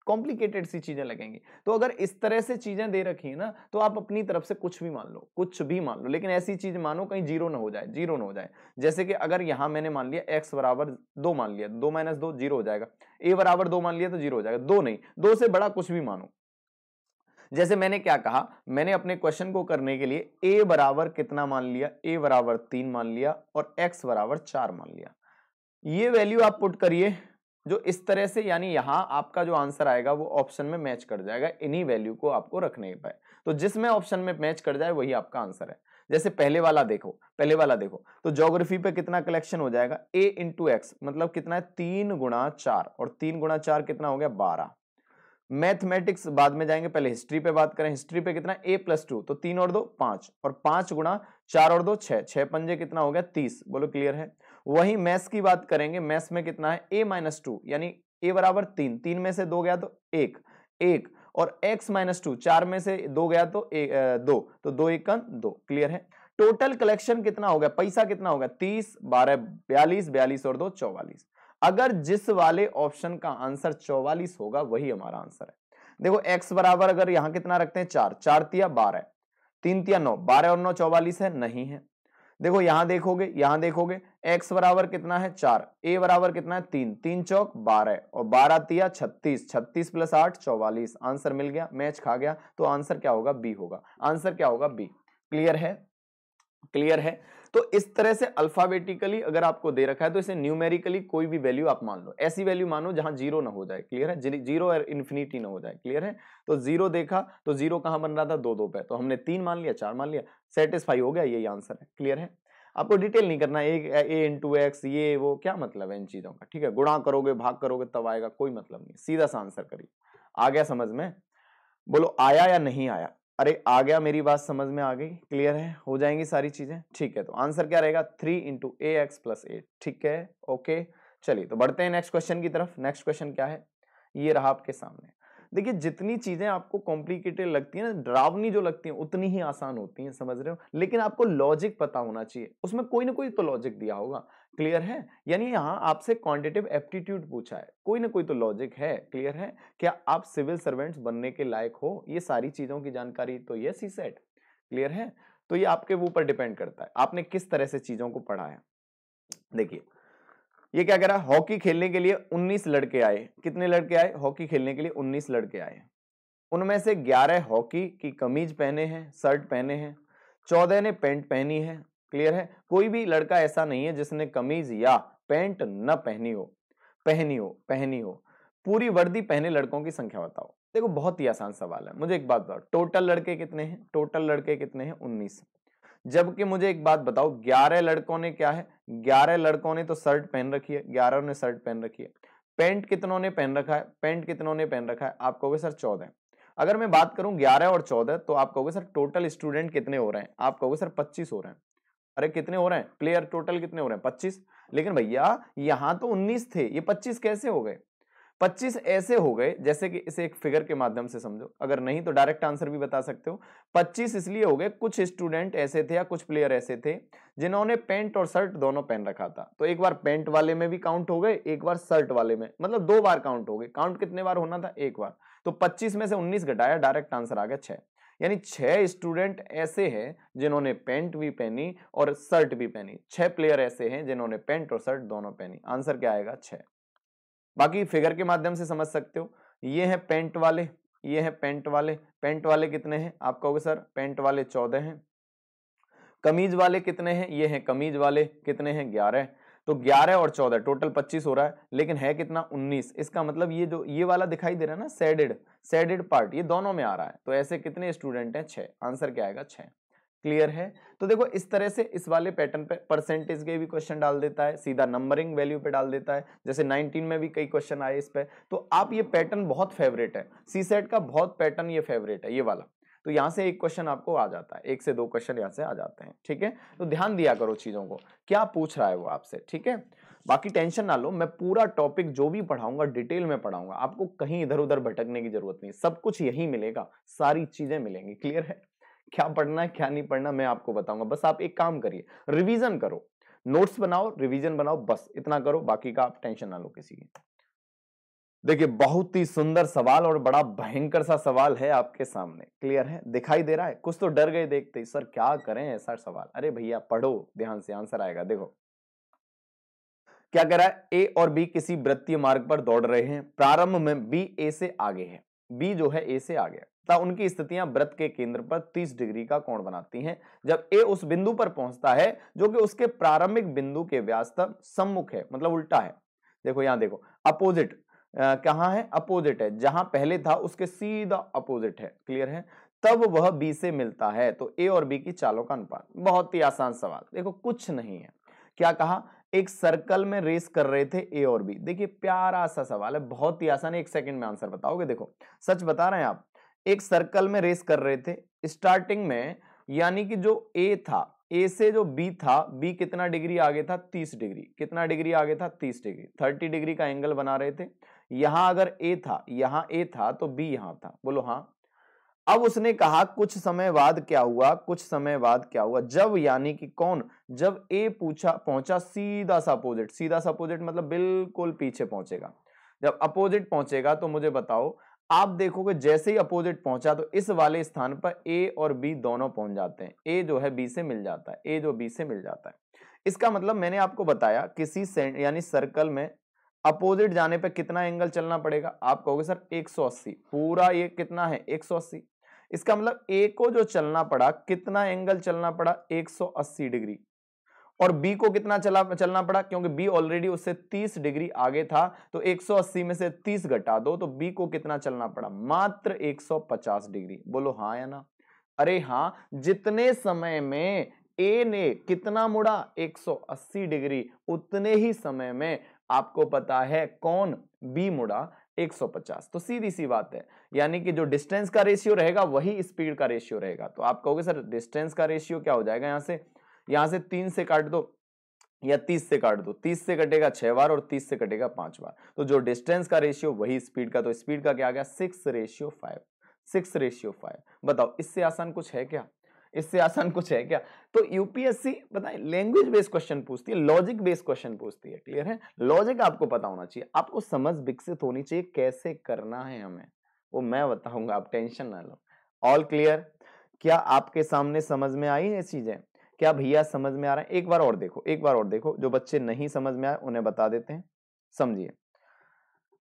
कॉम्प्लिकेटेड सी चीजें लगेंगी। तो अगर इस तरह से चीजें दे रखी है ना, तो आप अपनी तरफ से कुछ भी मान लो, कुछ भी मान लो, लेकिन ऐसी चीज मानो कहीं जीरो ना हो जाए, जीरो ना हो जाए। जैसे कि अगर यहां मैंने मान लिया x बराबर 2 मान लिया, 2 - 2 जीरो हो जाएगा, a बराबर 2 मान लिया तो जीरो हो जाएगा, 2 नहीं, 2 से बड़ा कुछ भी मानो। जैसे मैंने क्या कहा, मैंने अपने क्वेश्चन को करने के लिए a बराबर कितना मान लिया, a बराबर 3 मान लिया और x बराबर 4 मान लिया। ये वैल्यू आप पुट करिए जो इस तरह से, यानी यहां आपका जो आंसर आएगा वो ऑप्शन में मैच कर जाएगा, इन्हीं वैल्यू को आपको रखने पे। तो जिसमें ऑप्शन में मैच कर जाए वही आपका आंसर है। जैसे पहले वाला देखो, पहले वाला देखो, तो ज्योग्राफी पे कितना कलेक्शन हो जाएगा, a इंटू एक्स, मतलब कितना है 3 गुणा 4, और 3 गुणा 4 कितना हो गया 12। मैथमेटिक्स बाद में जाएंगे, पहले हिस्ट्री पे बात करें, हिस्ट्री पे कितना A+2, तो 3 और 2 5, और 5 गुणा 4 और 2 6, 6 पंजे कितना हो गया 30, बोलो क्लियर है। वही मैथ्स की बात करेंगे, मैथ्स में कितना है A-2, यानी a बराबर 3, 3 में से 2 गया तो 1, 1, और x-2, 4 में से 2 गया तो 2, तो 2 1 2, क्लियर है। टोटल कलेक्शन कितना हो गया, पैसा कितना होगा 30, 12 42, 42 और 2 44। अगर जिस वाले ऑप्शन का आंसर 44 होगा वही हमारा आंसर है। देखो x बराबर अगर यहां कितना रखते हैं 4, 4 तिया 12, 3 तिया 9, 12 और 9 44 है, नहीं है। देखो यहां देखोगे x बराबर कितना है 4, a बराबर कितना है 3, 3 चौक 12 और 12 तिया 36, 36 + 8 44, आंसर मिल गया, मैच खा गया, तो आंसर क्या होगा बी होगा, आंसर क्या होगा बी। क्लियर है, क्लियर है। तो इस तरह से अल्फाबेटिकली अगर आपको दे रखा है तो इसे न्यूमेरिकली कोई भी वैल्यू आप मान लो, ऐसी वैल्यू मानो जहां जीरो ना हो जाए, क्लियर है, जीरो और इन्फिनिटी ना हो जाए, क्लियर है। तो जीरो देखा तो जीरो कहां बन रहा था 2 2 पे, तो हमने 3 मान लिया, 4 मान लिया, सेटिस्फाई हो गया, यही आंसर है, क्लियर है। आपको डिटेल नहीं करना, ए इंटू एक्स ये वो क्या मतलब है इन चीजों का, ठीक है, गुणा करोगे भाग करोगे तब आएगा, कोई मतलब नहीं, सीधा सा आंसर करिए। आ गया समझ में, बोलो आया या नहीं आया, अरे आ गया, मेरी बात समझ में आ गई, क्लियर है, हो जाएंगी सारी चीजें, ठीक है। तो आंसर क्या रहेगा 3 × AX+8, ठीक है, ओके। चलिए तो बढ़ते हैं नेक्स्ट क्वेश्चन की तरफ। नेक्स्ट क्वेश्चन क्या है, ये रहा आपके सामने। देखिए जितनी चीजें आपको कॉम्प्लिकेटेड लगती है ना, डरावनी जो लगती है, उतनी ही आसान होती हैं, समझ रहे हो, लेकिन आपको लॉजिक पता होना चाहिए, उसमें कोई ना कोई तो लॉजिक दिया होगा, क्लियर है। यानी यहाँ आपसे क्वांटिटेटिव एप्टीट्यूड पूछा है, कोई ना कोई तो लॉजिक है, क्लियर है। क्या आप सिविल सर्वेंट्स बनने के लायक हो, ये सारी चीजों की जानकारी तो ये सीसेट, क्लियर है। तो ये आपके ऊपर डिपेंड करता है आपने किस तरह से चीजों को पढ़ा है। देखिए ये क्या कह रहा है, हॉकी खेलने के लिए 19 लड़के आए, कितने लड़के आए, हॉकी खेलने के लिए 19 लड़के आए, उनमें से 11 हॉकी की कमीज पहने हैं, शर्ट पहने हैं, 14 ने पैंट पहनी है, क्लियर है। कोई भी लड़का ऐसा नहीं है जिसने कमीज या पैंट न पहनी हो। पूरी वर्दी पहने लड़कों की संख्या बताओ। देखो बहुत ही आसान सवाल है, मुझे एक बात बताओ, टोटल लड़के कितने हैं, टोटल लड़के कितने हैं 19। जबकि मुझे एक बात बताओ 11 लड़कों ने क्या है, 11 लड़कों ने तो शर्ट पहन रखी है, 11 ने शर्ट पहन रखी है। पैंट कितनों ने पहन रखा है, पैंट कितनों ने पहन रखा है, आप कहोगे सर 14। अगर मैं बात करूं 11 और 14 तो आप कहोगे सर टोटल स्टूडेंट कितने हो रहे हैं, आप कहोगे सर 25 हो रहे हैं। अरे कितने हो रहे हैं प्लेयर, टोटल कितने हो रहे हैं 25। लेकिन भैया यहां तो 19 थे, ये 25 कैसे हो गए। 25 ऐसे हो गए, जैसे कि इसे एक फिगर के माध्यम से समझो, अगर नहीं तो डायरेक्ट आंसर भी बता सकते हो। 25 इसलिए हो गए, कुछ स्टूडेंट ऐसे थे या कुछ प्लेयर ऐसे थे जिन्होंने पैंट और शर्ट दोनों पहन रखा था, तो एक बार पैंट वाले में भी काउंट हो गए, एक बार शर्ट वाले में, मतलब 2 बार काउंट हो गए। काउंट कितने बार होना था? एक बार। तो 25 में से 19 घटाया, डायरेक्ट आंसर आ गया 6। यानी 6 स्टूडेंट ऐसे हैं जिन्होंने पैंट भी पहनी और शर्ट भी पहनी। 6 प्लेयर ऐसे हैं जिन्होंने पैंट और शर्ट दोनों पहनी। आंसर क्या आएगा? 6। बाकी फिगर के माध्यम से समझ सकते हो। ये है पैंट वाले, ये है पैंट वाले। पैंट वाले कितने हैं? आप कहोगे सर पैंट वाले 14 हैं। कमीज वाले कितने हैं? ये हैं कमीज वाले, कितने हैं? 11। तो 11 और 14 टोटल 25 हो रहा है, लेकिन है कितना? 19। इसका मतलब ये जो ये वाला दिखाई दे रहा है ना, शेडेड पार्ट, ये दोनों में आ रहा है। तो ऐसे कितने स्टूडेंट हैं? 6। आंसर क्या आएगा? 6। क्लियर है? तो देखो इस तरह से इस वाले पैटर्न पे परसेंटेज के भी क्वेश्चन डाल देता है, सीधा नंबरिंग वैल्यू पे डाल देता है। जैसे 19 में भी कई क्वेश्चन आए इस पे। तो आप ये पैटर्न बहुत फेवरेट है, सीसेट का बहुत पैटर्न ये फेवरेट है, ये वाला। तो यहां से एक क्वेश्चन आपको आ जाता है, 1 से 2 क्वेश्चन यहां से आ जाते हैं। ठीक है, तो ध्यान दिया करो चीजों को, क्या पूछ रहा है वो आपसे। ठीक है, बाकी टेंशन ना लो, मैं पूरा टॉपिक जो भी पढ़ाऊंगा डिटेल में पढ़ाऊंगा, आपको कहीं इधर उधर भटकने की जरूरत नहीं, सब कुछ यही मिलेगा, सारी चीजें मिलेंगी। क्लियर है? क्या पढ़ना है क्या नहीं पढ़ना मैं आपको बताऊंगा, बस आप एक काम करिए, रिवीजन करो, नोट्स बनाओ, रिवीजन बनाओ, बस इतना करो, बाकी का आप टेंशन ना लो किसी की। देखिए बहुत ही सुंदर सवाल और बड़ा भयंकर सा सवाल है आपके सामने। क्लियर है? दिखाई दे रहा है? कुछ तो डर गए देखते ही, सर क्या करें ऐसा सवाल। अरे भैया पढ़ो ध्यान से, आंसर आएगा। देखो क्या कह रहा है, ए और बी किसी वृत्तीय मार्ग पर दौड़ रहे हैं। प्रारंभ में बी ए से आगे है, बी जो है ए से आगे है, तथा उनकी स्थितियां वृत्त के केंद्र पर 30 डिग्री का कोण बनाती हैं। जब ए उस बिंदु पर पहुंचता है जो कि उसके प्रारंभिक बिंदु के व्यास तक सम्मुख है, मतलब उल्टा है। देखो यहां देखो, अपोजिट कहां है? अपोजिट है, जहां पहले था उसके सीधा अपोजिट है। क्लियर है? तब वह बी से मिलता है। तो ए और बी की चालों का अनुपात। बहुत ही आसान सवाल, देखो कुछ नहीं है। क्या कहा? एक सर्कल में रेस कर रहे थे ए और बी। देखिए प्यारा सा सवाल है, बहुत ही आसान है, 1 सेकंड में आंसर बताओगे। देखो सच बता रहे हैं आप, एक सर्कल में रेस कर रहे थे स्टार्टिंग में, यानी कि जो ए था, ए से जो बी था, बी कितना डिग्री आगे था? 30 डिग्री। कितना डिग्री आगे था? 30 डिग्री। 30 डिग्री का एंगल बना रहे थे। यहां अगर ए था, यहां ए था, तो बी यहां था। बोलो हाँ। अब उसने कहा कुछ समय बाद क्या हुआ? कुछ समय बाद क्या हुआ? जब, यानी कि कौन? जब ए पहुंचा सीधा सा अपोजिट। सीधा सा अपोजिट मतलब बिल्कुल पीछे पहुंचेगा। जब अपोजिट पहुंचेगा तो मुझे बताओ, आप देखोगे जैसे ही अपोजिट पहुंचा तो इस वाले स्थान पर ए और बी दोनों पहुंच जाते हैं। ए जो है बी से मिल जाता है, ए जो बी से मिल जाता है। इसका मतलब मैंने आपको बताया किसी यानी सर्कल में अपोजिट जाने पे कितना एंगल चलना पड़ेगा? आप कहोगे सर 180। पूरा ये कितना है? 180। इसका मतलब ए को जो चलना पड़ा, कितना एंगल चलना पड़ा? 180 डिग्री। और बी को कितना चलना पड़ा? क्योंकि बी ऑलरेडी उससे 30 डिग्री आगे था, तो 180 में से 30 घटा दो तो बी को कितना चलना पड़ा? मात्र 150 डिग्री। बोलो हाँ या ना? अरे हाँ, जितने समय में ए ने कितना मुड़ा? 180 डिग्री, उतने ही समय में आपको पता है कौन? बी मुड़ा 150। तो सीधी सी बात है, यानी कि जो डिस्टेंस का रेशियो रहेगा वही स्पीड का रेशियो रहेगा। तो आप कहोगे सर डिस्टेंस का रेशियो क्या हो जाएगा? यहां से 3 से काट दो या 30 से काट दो। 30 से कटेगा 6 बार और 30 से कटेगा 5 बार। तो जो डिस्टेंस का रेशियो वही स्पीड का। तो स्पीड का क्या आ गया? 6:5। 6:5। बताओ इससे आसान कुछ है क्या? इससे आसान कुछ है क्या? तो यूपीएससी बताए लैंग्वेज बेस्ड क्वेश्चन पूछती है, लॉजिक बेस्ड क्वेश्चन पूछती है। क्लियर है? लॉजिक आपको पता होना चाहिए, आपको समझ विकसित होनी चाहिए कैसे करना है हमें, वो मैं बताऊंगा, आप टेंशन ना लो। All clear? क्या आपके सामने समझ में आई है चीजें? क्या भैया समझ में आ रहा है? एक बार और देखो, एक बार और देखो, जो बच्चे नहीं समझ में आए उन्हें बता देते हैं। समझिए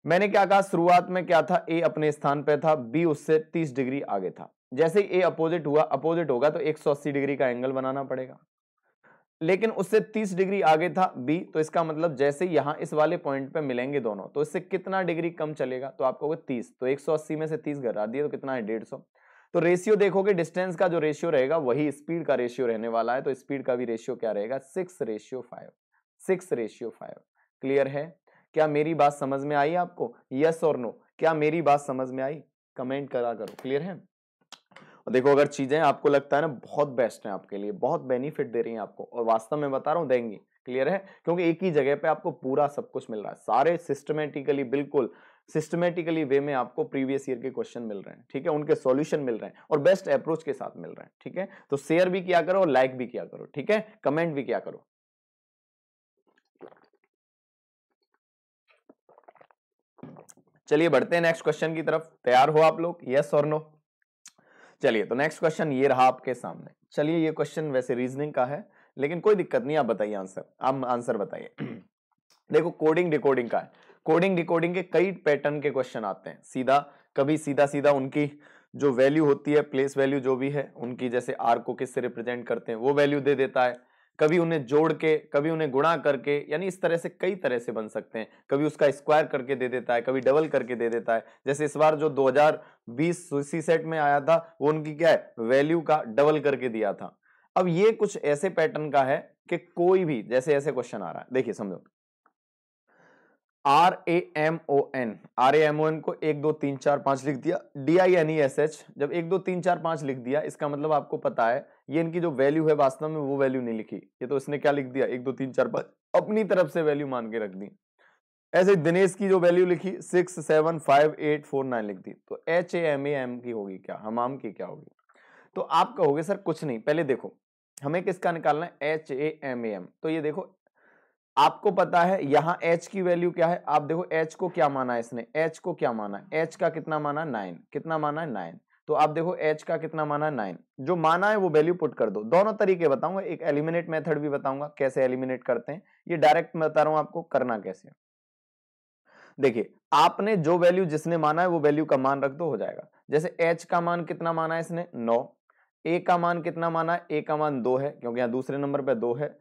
मैंने क्या कहा, शुरुआत में क्या था? ए अपने स्थान पे था, बी उससे 30 डिग्री आगे था। जैसे ही ए अपोजिट होगा तो 180 डिग्री का एंगल बनाना पड़ेगा, लेकिन उससे 30 डिग्री आगे था बी। तो इसका मतलब जैसे यहां इस वाले पॉइंट पे मिलेंगे दोनों, तो इससे कितना डिग्री कम चलेगा? तो आप कहोगे 30। तो 180 में से 30 घटा दिए तो कितना है? 150। तो रेशियो देखोगे, डिस्टेंस का जो रेशियो रहेगा वही स्पीड का रेशियो रहने वाला है। तो स्पीड का भी रेशियो क्या रहेगा? 6:5। 6:5। क्लियर है? क्या मेरी बात समझ में आई आपको? यस और नो? क्या मेरी बात समझ में आई? कमेंट करा करो। क्लियर है? और देखो अगर चीजें आपको लगता है ना बहुत बेस्ट है आपके लिए, बहुत बेनिफिट दे रही हैं आपको, और वास्तव में बता रहा हूं देंगी। क्लियर है? क्योंकि एक ही जगह पे आपको पूरा सब कुछ मिल रहा है, सारे सिस्टमेटिकली बिल्कुल सिस्टमेटिकली वे में आपको प्रीवियस ईयर के क्वेश्चन मिल रहे हैं, ठीक है, उनके सॉल्यूशन मिल रहे हैं और बेस्ट अप्रोच के साथ मिल रहे हैं, ठीक है। तो शेयर भी किया करो और लाइक भी किया करो, ठीक है, कमेंट भी किया करो। चलिए बढ़ते हैं नेक्स्ट क्वेश्चन की तरफ। तैयार हो आप लोग, यस और नो? चलिए तो नेक्स्ट क्वेश्चन ये रहा आपके सामने। चलिए ये क्वेश्चन वैसे रीजनिंग का है, लेकिन कोई दिक्कत नहीं, आप बताइए आंसर, आप आंसर बताइए। देखो कोडिंग डिकोडिंग का है, कोडिंग डिकोडिंग के कई पैटर्न के क्वेश्चन आते हैं। सीधा, कभी सीधा सीधा उनकी जो वैल्यू होती है, प्लेस वैल्यू जो भी है उनकी, जैसे आर को किससे रिप्रेजेंट करते हैं वो वैल्यू दे देता है, कभी उन्हें जोड़ के, कभी उन्हें गुणा करके, यानी इस तरह से कई तरह से बन सकते हैं। कभी उसका स्क्वायर करके दे देता है, कभी डबल करके दे देता है। जैसे इस बार जो 2020 सी सेट में आया था वो उनकी क्या है, वैल्यू का डबल करके दिया था। अब ये कुछ ऐसे पैटर्न का है कि कोई भी जैसे ऐसे क्वेश्चन आ रहा है, देखिए समझो, RAMON, RAMON को 1 2 3 4 5 लिख दिया, DINESH जब 1 2 3 4 5 लिख दिया, इसका मतलब आपको पता है ये इनकी जो वैल्यू है वास्तव में वो वैल्यू नहीं लिखी, ये तो इसने क्या लिख दिया 1 2 3 4 5 अपनी तरफ से वैल्यू मान के रख दी। ऐसे दिनेश की जो वैल्यू लिखी 6 7 5 8 4 9 लिख दी, तो HAMAM की होगी क्या, हमाम की क्या होगी? तो आप कहोगे सर कुछ नहीं, पहले देखो हमें किसका निकालना है, HAMAM। तो ये देखो आपको पता है यहां h की वैल्यू क्या है, आप देखो h को क्या माना है इसने, h को क्या माना है, h का कितना माना 9, कितना माना है 9, तो आप देखो h का कितना माना है 9, जो माना है वो वैल्यू पुट कर दो। दोनों तरीके बताऊंगा, एक एलिमिनेट मेथड भी बताऊंगा कैसे एलिमिनेट करते हैं, ये डायरेक्ट बता रहा हूं आपको करना कैसे। देखिए आपने जो वैल्यू जिसने माना है वो वैल्यू का मान रख दो, हो जाएगा। जैसे h का मान कितना माना है इसने 9, a का मान कितना माना है, a का मान 2 है क्योंकि यहां दूसरे नंबर पे 2 है,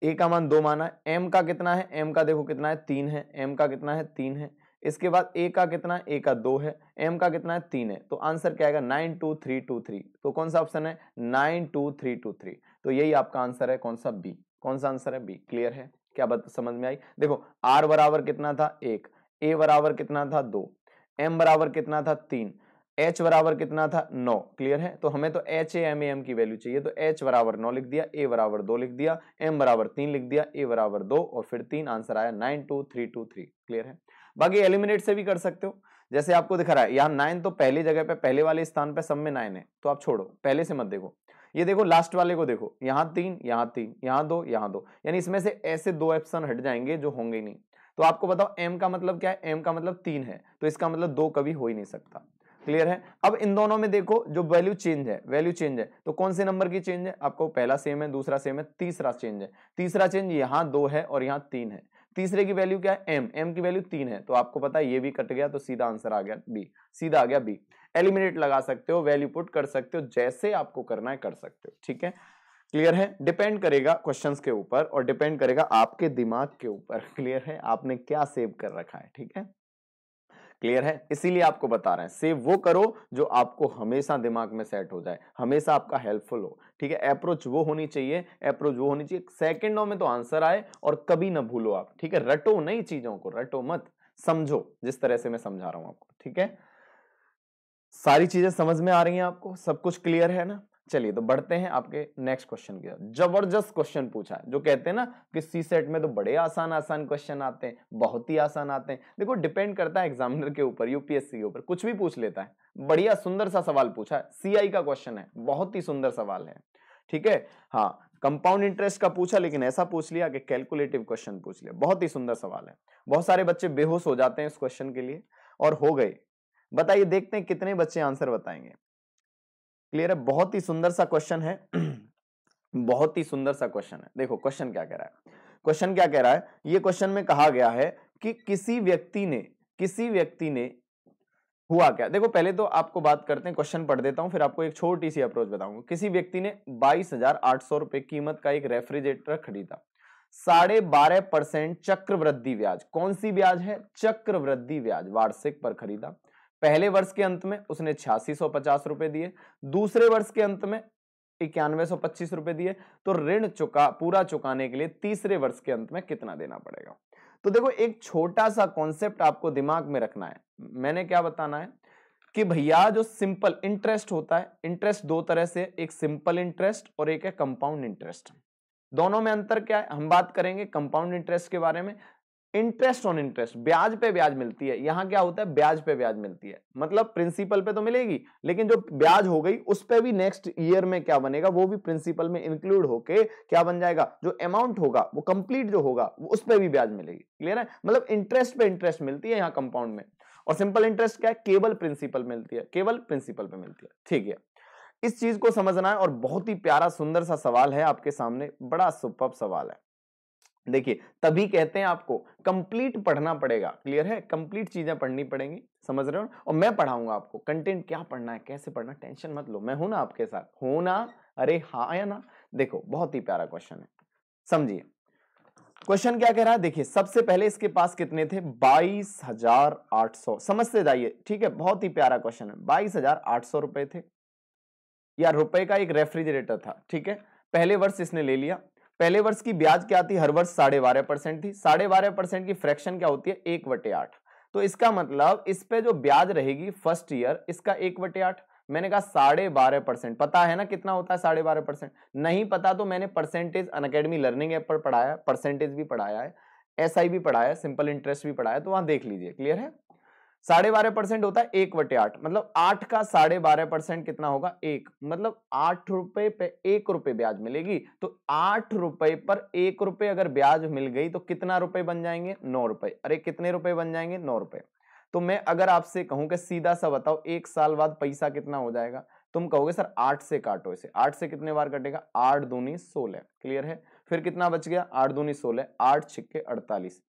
ए का मान 2 माना है, m का कितना है, m का देखो कितना है 3 है, m का कितना है 3 है, इसके बाद a का कितना है, a का 2 है, m का कितना है 3 है, तो आंसर क्या आएगा 9 2 3 2 3। तो कौन सा ऑप्शन है 9 2 3 2 3, तो यही आपका आंसर है, कौन सा बी, कौन सा आंसर है बी। क्लियर है, क्या बात समझ में आई? देखो r बराबर कितना था 1, a बराबर कितना था 2, m बराबर कितना था 3, h बराबर कितना था 9। क्लियर है, तो हमें तो HAMAM की वैल्यू चाहिए, तो h बराबर 9 लिख दिया, a बराबर 2 लिख दिया, m बराबर 3 लिख दिया, a बराबर 2 और फिर 3, आंसर आया 9 2 3 2 3। क्लियर है, बाकी एलिमिनेट से भी कर सकते हो, जैसे आपको दिख रहा है यहाँ 9 तो पहली जगह पे, पहले वाले स्थान पे सब में 9 है, तो आप छोड़ो, पहले से मत देखो, ये देखो लास्ट वाले को देखो, यहाँ 3 यहाँ 3 यहाँ 2 यहाँ 2, यानी इसमें से ऐसे 2 ऑप्शन हट जाएंगे जो होंगे ही नहीं। तो आपको बताओ m का मतलब क्या है, m का मतलब 3 है, तो इसका मतलब 2 कभी हो ही नहीं सकता। क्लियर है, अब इन दोनों में देखो जो वैल्यू चेंज है, वैल्यू चेंज है, तो कौन से नंबर की चेंज है, आपको पहला सेम है, दूसरा सेम है, तीसरा चेंज है, तीसरा चेंज यहाँ 2 है और यहाँ 3 है, तीसरे की वैल्यू क्या है m की वैल्यू 3 है, तो आपको पता है ये भी कट गया, तो सीधा आंसर आ गया बी, सीधा आ गया बी। एलिमिनेट लगा सकते हो, वैल्यू पुट कर सकते हो, जैसे आपको करना है कर सकते हो, ठीक है। क्लियर है, डिपेंड करेगा क्वेश्चंस के ऊपर और डिपेंड करेगा आपके दिमाग के ऊपर। क्लियर है, आपने क्या सेव कर रखा है, ठीक है। क्लियर है, इसीलिए आपको बता रहे हैं सेव वो करो जो आपको हमेशा दिमाग में सेट हो जाए, हमेशा आपका हेल्पफुल हो, ठीक है। अप्रोच वो होनी चाहिए, अप्रोच वो होनी चाहिए सेकंडों में तो आंसर आए और कभी ना भूलो आप, ठीक है। रटो नहीं चीजों को, रटो मत, समझो जिस तरह से मैं समझा रहा हूं आपको, ठीक है। सारी चीजें समझ में आ रही हैं आपको, सब कुछ क्लियर है ना? चलिए तो बढ़ते हैं आपके नेक्स्ट क्वेश्चन की। जबरदस्त क्वेश्चन पूछा है, जो कहते हैं ना कि सी सेट में तो बड़े आसान आसान क्वेश्चन आते हैं, बहुत ही आसान आते हैं। देखो डिपेंड करता है एग्जामिनर के ऊपर, यूपीएससी के ऊपर, कुछ भी पूछ लेता है। बढ़िया सुंदर सा सवाल पूछा है, सीआई का क्वेश्चन है, बहुत ही सुंदर सवाल है, ठीक है। हाँ, कंपाउंड इंटरेस्ट का पूछा, लेकिन ऐसा पूछ लिया कि कैलकुलेटिव क्वेश्चन पूछ लिया, बहुत ही सुंदर सवाल है। बहुत सारे बच्चे बेहोश हो जाते हैं इस क्वेश्चन के लिए, और हो गए। बताइए, देखते हैं कितने बच्चे आंसर बताएंगे। क्लियर है, बहुत ही सुंदर सा क्वेश्चन है। बहुत ही सुंदर सा क्वेश्चन है। देखो क्वेश्चन क्या कह रहा है, क्वेश्चन क्या कह रहा है, ये क्वेश्चन में कहा गया है कि किसी व्यक्ति ने हुआ क्या। देखो पहले तो आपको बात करते हैं, क्वेश्चन पढ़ देता हूं, फिर आपको एक छोटी सी अप्रोच बताऊंगा। किसी व्यक्ति ने 22,800 रुपए कीमत का एक रेफ्रिजरेटर खरीदा, 12.5% चक्रवृद्धि ब्याज, कौन सी ब्याज है, चक्रवृद्धि ब्याज, वार्षिक पर खरीदा। पहले वर्ष के अंत में उसने 8650 रुपए दिए, दूसरे वर्ष के अंत में 9125 रुपए दिए, तो ऋण पूरा चुकाने के लिए तीसरे वर्ष के अंत में कितना देना पड़ेगा। तो देखो एक छोटा सा कॉन्सेप्ट आपको दिमाग में रखना है। मैंने क्या बताना है कि भैया जो सिंपल इंटरेस्ट होता है, इंटरेस्ट दो तरह से, एक सिंपल इंटरेस्ट और एक है कंपाउंड इंटरेस्ट। दोनों में अंतर क्या है, हम बात करेंगे कंपाउंड इंटरेस्ट के बारे में। इंटरेस्ट ऑन इंटरेस्ट, ब्याज पे ब्याज मिलती है। यहां क्या होता है, ब्याज पे ब्याज मिलती है, मतलब प्रिंसिपल पे तो मिलेगी, लेकिन जो ब्याज हो गई उस पे भी नेक्स्ट ईयर में क्या बनेगा, वो भी प्रिंसिपल में इंक्लूड होके क्या बन जाएगा, जो अमाउंट होगा वो कंप्लीट जो होगा उस पे भी ब्याज मिलेगी। क्लियर है, मतलब इंटरेस्ट पे इंटरेस्ट मिलती है यहाँ कंपाउंड में। और सिंपल इंटरेस्ट क्या है, केवल प्रिंसिपल मिलती है, केवल प्रिंसिपल पे मिलती है। ठीक है, इस चीज को समझना है। और बहुत ही प्यारा सुंदर सा सवाल है आपके सामने, बड़ा सुपर्ब सवाल है। देखिए, तभी कहते हैं आपको कंप्लीट पढ़ना पड़ेगा। क्लियर है, कंप्लीट चीजें पढ़नी पड़ेंगी, समझ रहे हो। और मैं पढ़ाऊंगा आपको कंटेंट, क्या पढ़ना है, कैसे पढ़ना, टेंशन मत लो, मैं हूं ना आपके साथ, हो ना। अरे हाँ या ना। देखो, बहुत ही प्यारा क्वेश्चन है, समझिए क्वेश्चन क्या कह रहा है। देखिए, सबसे पहले इसके पास कितने थे, 22,800। समझते जाइए, ठीक है, बहुत ही प्यारा क्वेश्चन है। 22,800 रुपए थे, या रुपए का एक रेफ्रिजरेटर था। ठीक है, पहले वर्ष इसने ले लिया। पहले वर्ष की ब्याज क्या थी, हर वर्ष 12.5% थी। 12.5% की फ्रैक्शन क्या होती है, 1/8। तो इसका मतलब इस पे जो ब्याज रहेगी फर्स्ट ईयर, इसका 1/8। मैंने कहा 12.5%, पता है ना कितना होता है 12.5%। नहीं पता तो मैंने परसेंटेज अनअकैडमी लर्निंग ऐप पर पढ़ाया, परसेंटेज भी पढ़ाया है, एसआई भी पढ़ाया है, सिंपल इंटरेस्ट भी पढ़ाया है, तो वहां देख लीजिए। क्लियर है, 12.5% होता है 1/8, मतलब 8 का 12.5% कितना होगा, 1। मतलब 8 रुपए पे 1 रुपए ब्याज मिलेगी। तो 8 रुपए पर 1 रुपए अगर ब्याज मिल गई तो कितना रुपए बन जाएंगे, 9 रुपए। अरे कितने रुपए बन जाएंगे, 9 रुपए। तो मैं अगर आपसे कहूं कि सीधा सा बताओ 1 साल बाद पैसा कितना हो जाएगा, तुम कहोगे सर 8 से काटो इसे। 8 से कितने बार कटेगा, 8 दूनी 16। क्लियर है, फिर कितना बच गया, 8 दूनी 16, 8 छिक्के 48।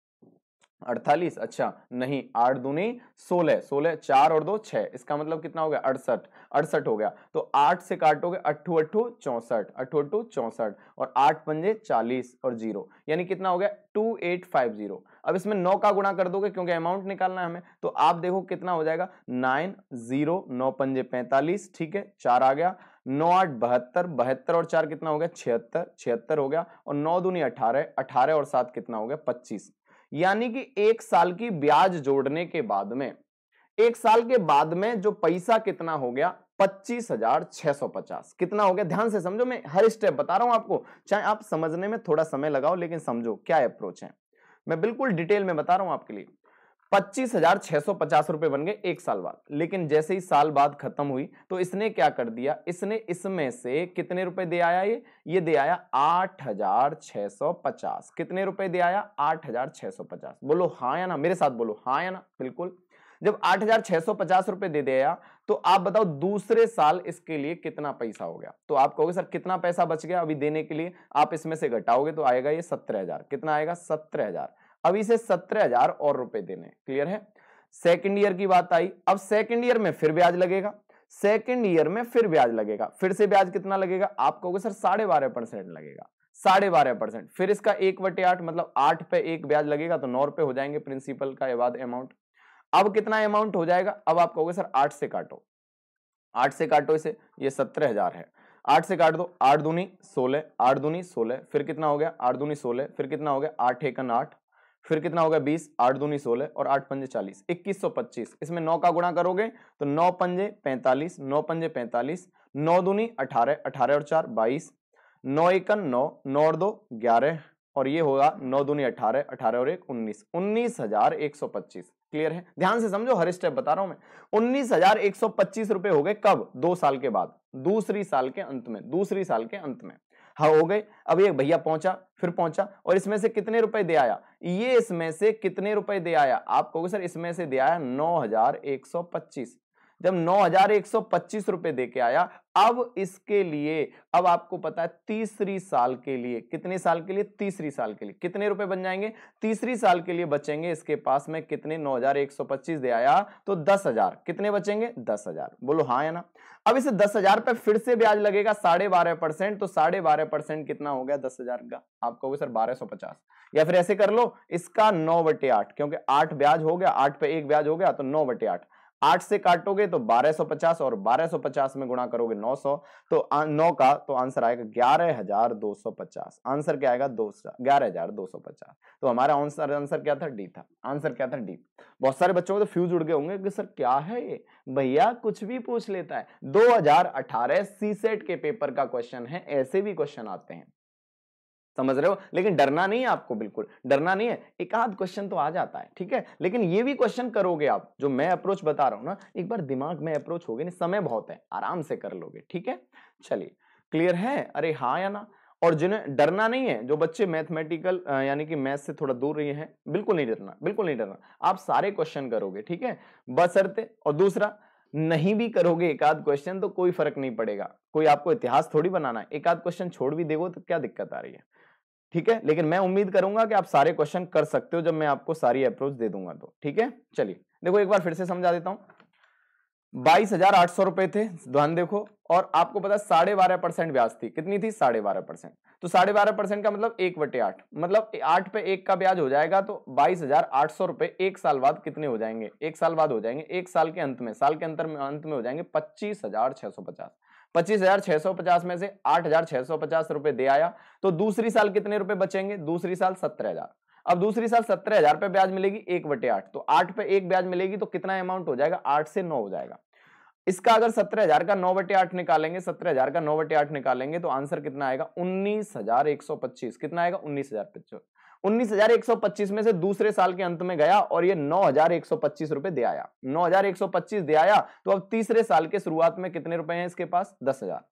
48, अच्छा नहीं, 8 दूनी 16, 16 4 और 2 6, इसका मतलब कितना हो गया, 68। 68 हो गया, तो 8 से काटोगे, 8 8 64, 8 8 64, और 8 पंजे 40 और 0, यानी कितना हो गया, 2850। अब इसमें 9 का गुणा कर दोगे क्योंकि अमाउंट निकालना है हमें, तो आप देखो कितना हो जाएगा, 90, 9 पंजे 45, ठीक है, 4 आ गया, 9 8 72, 72 और 4 कितना हो गया, 76, 76 हो गया, और 9 दूनी 18, 18 और 7 कितना हो गया, 25। यानी कि 1 साल की ब्याज जोड़ने के बाद में, 1 साल के बाद में जो पैसा कितना हो गया, 25,650। कितना हो गया, ध्यान से समझो, मैं हर स्टेप बता रहा हूं आपको, चाहे आप समझने में थोड़ा समय लगाओ, लेकिन समझो क्या अप्रोच है, मैं बिल्कुल डिटेल में बता रहा हूं आपके लिए। 25,650 रुपए बन गए 1 साल बाद। लेकिन जैसे ही साल बाद खत्म हुई तो इसने क्या कर दिया, इसने इसमें से कितने रुपए दे आया, ये दे आया 8,650। कितने रुपए दे आया, 8,650। बोलो हाँ या ना, मेरे साथ बोलो हाँ या ना। बिल्कुल, जब 8,650 रुपए दे दिया तो आप बताओ दूसरे साल इसके लिए कितना पैसा हो गया। तो आप कहोगे सर कितना पैसा बच गया अभी देने के लिए, आप इसमें से घटाओगे तो आएगा ये 17,000। कितना आएगा, 17,000। अब इसे 17,000 और रुपए देने। क्लियर है, सेकंड ईयर की बात आई। अब सेकंड ईयर में फिर ब्याज लगेगा, सेकंड ईयर में फिर ब्याज लगेगा, फिर से ब्याज कितना लगेगा, आप कहोगे सर 12.5% लगेगा, 12.5%। फिर इसका 1/8, मतलब 8 पे 1 ब्याज लगेगा तो 9 रुपए हो जाएंगे प्रिंसिपल का बाद अमाउंट। अब कितना अमाउंट हो जाएगा, अब आप कहोगे सर 8 से काटो, 8 से काटो इसे, ये 17,000 है। 8 से काट दो, 8 दूनी 16, 8 दूनी 16, फिर कितना हो गया, 8 दूनी 16, फिर कितना हो गया, 8 एकन 8, फिर कितना हो गया 20, 8 दूनी 16 और 8 पंजे 40, 2125। इसमें 9 का गुणा करोगे तो 9 पंजे 45, 9 पंजे 45, 9 दूनी 18, 18 और 4 22, 9 एकन 9, 9 और 2 11, और ये होगा 9 दूनी 18, 18 और 1 19, 19,125। क्लियर है, ध्यान से समझो, हर स्टेप बता रहा हूं मैं। 19,125 रुपए हो गए कब, 2 साल के बाद, दूसरी साल के अंत में, दूसरी साल के अंत में। हाँ हो गए। अब ये भैया पहुंचा, फिर पहुंचा, और इसमें से कितने रुपए दे आया, ये इसमें से कितने रुपए दे आया, आप कहोगे सर इसमें से दे आया 9,125। जब 9,125 रुपए दे के आया, अब इसके लिए, अब आपको पता है तीसरी साल के लिए, कितने साल के लिए, तीसरी साल के लिए कितने रुपए बन जाएंगे, तीसरी साल के लिए बचेंगे इसके पास में कितने, 9,125 दे आया तो 10,000, कितने बचेंगे, 10,000। बोलो हाँ या ना। अब इसे 10,000 पे फिर से ब्याज लगेगा 12.5%, तो 12.5% कितना हो गया 10,000 का, आप कहोगे सर 1,250। या फिर ऐसे कर लो, इसका 9/8, क्योंकि 8 ब्याज हो गया, 8 पे 1 ब्याज हो गया तो 9/8। 8 से काटोगे तो 1250, और 1250 में गुणा करोगे 900, तो 9 का तो आंसर आएगा 11,250। आंसर क्या आएगा, 11,250। तो हमारा आंसर क्या था, डी था। आंसर क्या था, डी। बहुत सारे बच्चों को तो फ्यूज उड़ गए होंगे कि सर क्या है ये, भैया कुछ भी पूछ लेता है। 2018 सीसेट के पेपर का क्वेश्चन है, ऐसे भी क्वेश्चन आते हैं। समझ रहे हो? लेकिन डरना नहीं है आपको, बिल्कुल डरना नहीं है, एक आध क्वेश्चन तो आ जाता है, ठीक है। लेकिन ये भी क्वेश्चन करोगे आप, जो मैं अप्रोच बता रहा हूं ना, एक बार दिमाग में अप्रोच हो गए, नहीं समय बहुत है, आराम से कर लोगे, ठीक है। चलिए, क्लियर है? अरे हाँ या ना? और जिन्हें डरना नहीं है, जो बच्चे मैथमेटिकल यानी कि मैथ से थोड़ा दूर रहे हैं, बिल्कुल नहीं डरना, बिल्कुल नहीं डरना, आप सारे क्वेश्चन करोगे, ठीक है, बशर्ते। और दूसरा, नहीं भी करोगे एक आध क्वेश्चन तो कोई फर्क नहीं पड़ेगा, कोई आपको इतिहास थोड़ी बनाना है, एक आध क्वेश्चन छोड़ भी देगो तो क्या दिक्कत आ रही है, ठीक है। लेकिन मैं उम्मीद करूंगा कि आप सारे क्वेश्चन कर सकते हो जब मैं आपको सारी अप्रोच दे दूंगा तो, ठीक है। चलिए देखो, एक बार फिर से समझा देता हूं। 22,800 रुपए थे, ध्यान देखो, और आपको पता 12.5% ब्याज थी, कितनी थी? 12.5%। तो 12.5% का मतलब 1/8, मतलब 8 पे 1 का ब्याज हो जाएगा, तो 22,800 रुपए एक साल बाद कितने हो जाएंगे? एक साल बाद हो जाएंगे, एक साल के अंत में, साल के अंत में हो जाएंगे 25,650। 25,650 में से 8,650 रुपए दे आया, तो दूसरी साल कितने रुपए बचेंगे? दूसरी साल 17,000। अब दूसरी साल 17,000 पे ब्याज मिलेगी 1/8, तो 8 पे 1 ब्याज मिलेगी, तो कितना अमाउंट हो जाएगा? 8 से 9 हो जाएगा। इसका अगर 17,000 का 9/8 निकालेंगे, 17,000 का 9/8 निकालेंगे तो आंसर कितना आएगा? 19,125। कितना आएगा? 19,125। 19,125 में से दूसरे साल के अंत में गया और ये 9,125 रुपए दे आया, 9,125 दे आया, तो अब तीसरे साल के शुरुआत में कितने रुपए हैं इसके पास? 10,000।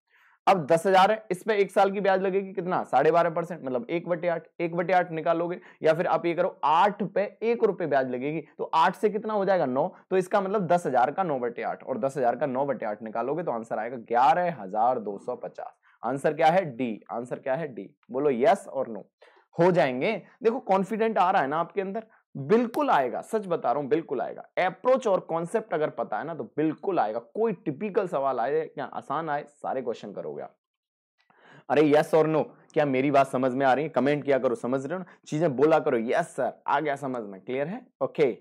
अब 10,000 है, इस पे एक साल की ब्याज लगेगी कितना? 12.5%, मतलब 1/8, 1/8 निकालोगे, या फिर आप ये करो 8 पे 1 रुपए ब्याज लगेगी, तो 8 से कितना हो जाएगा? 9, तो इसका मतलब 10,000 का 9/8, और 10,000 का 9/8 निकालोगे तो आंसर आएगा 11,250। आंसर क्या है? डी। आंसर क्या है? डी। बोलो यस और नो। हो जाएंगे? देखो कॉन्फिडेंट आ रहा है ना आपके अंदर, बिल्कुल आएगा, सच बता रहा हूं, बिल्कुल आएगा। अप्रोच और कॉन्सेप्ट अगर पता है ना तो बिल्कुल आएगा। कोई टिपिकल सवाल आए या आसान आए, सारे क्वेश्चन करोगे आप। अरे यस और नो, क्या मेरी बात समझ में आ रही है? कमेंट किया करो, समझ रहे हो ना, चीजें बोला करो, यस सर, आ गया समझ में, क्लियर है? ओके,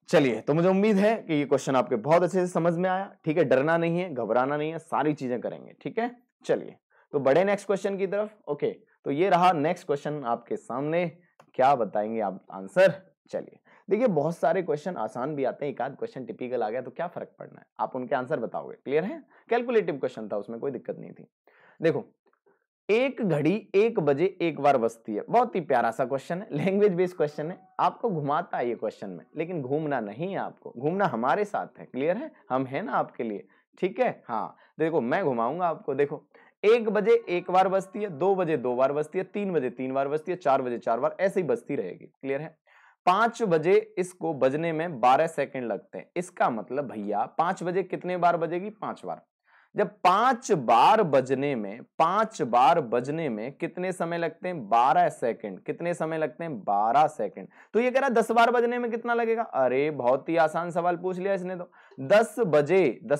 चलिए, तो मुझे उम्मीद है कि ये क्वेश्चन आपके बहुत अच्छे से समझ में आया, ठीक है। डरना नहीं है, घबराना नहीं है, सारी चीजें करेंगे, ठीक है। चलिए, तो बढ़े नेक्स्ट क्वेश्चन की तरफ। ओके, तो ये रहा नेक्स्ट क्वेश्चन आपके सामने, क्या बताएंगे आप आंसर? चलिए, देखिए बहुत सारे क्वेश्चन आसान भी आते हैं, एक आध क्वेश्चन टिपिकल आ गया तो क्या फर्क पड़ना है, आप उनके आंसर बताओगे, क्लियर है। कैलकुलेटिव क्वेश्चन था, उसमें कोई दिक्कत नहीं थी। देखो, एक घड़ी 1 बजे एक बार बजती है, बहुत ही प्यारा सा क्वेश्चन है, लैंग्वेज बेस्ड क्वेश्चन है, आपको घुमाता है ये क्वेश्चन में, लेकिन घूमना नहीं है आपको, घूमना हमारे साथ है, क्लियर है, हम है ना आपके लिए, ठीक है। हाँ, देखो मैं घुमाऊंगा आपको, देखो 1 बजे एक बार बजती है, 2 बजे 2 बार बजती है, 3 बजे 3 बार बजती है, 4 बजे 4 बार, ऐसे ही बजती रहेगी, क्लियर है। 5 बजे इसको बजने में 12 सेकंड लगते हैं, इसका मतलब भैया 5 बजे कितने बार बजेगी? 5 बार। जब 5 बार बजने में कितने समय लगते हैं? 12 सेकंड। कितने समय लगते हैं? 12 सेकंड। तो ये कह रहा 10 बार बजने में कितना लगेगा? अरे बहुत ही आसान सवाल पूछ लिया इसने तो। 10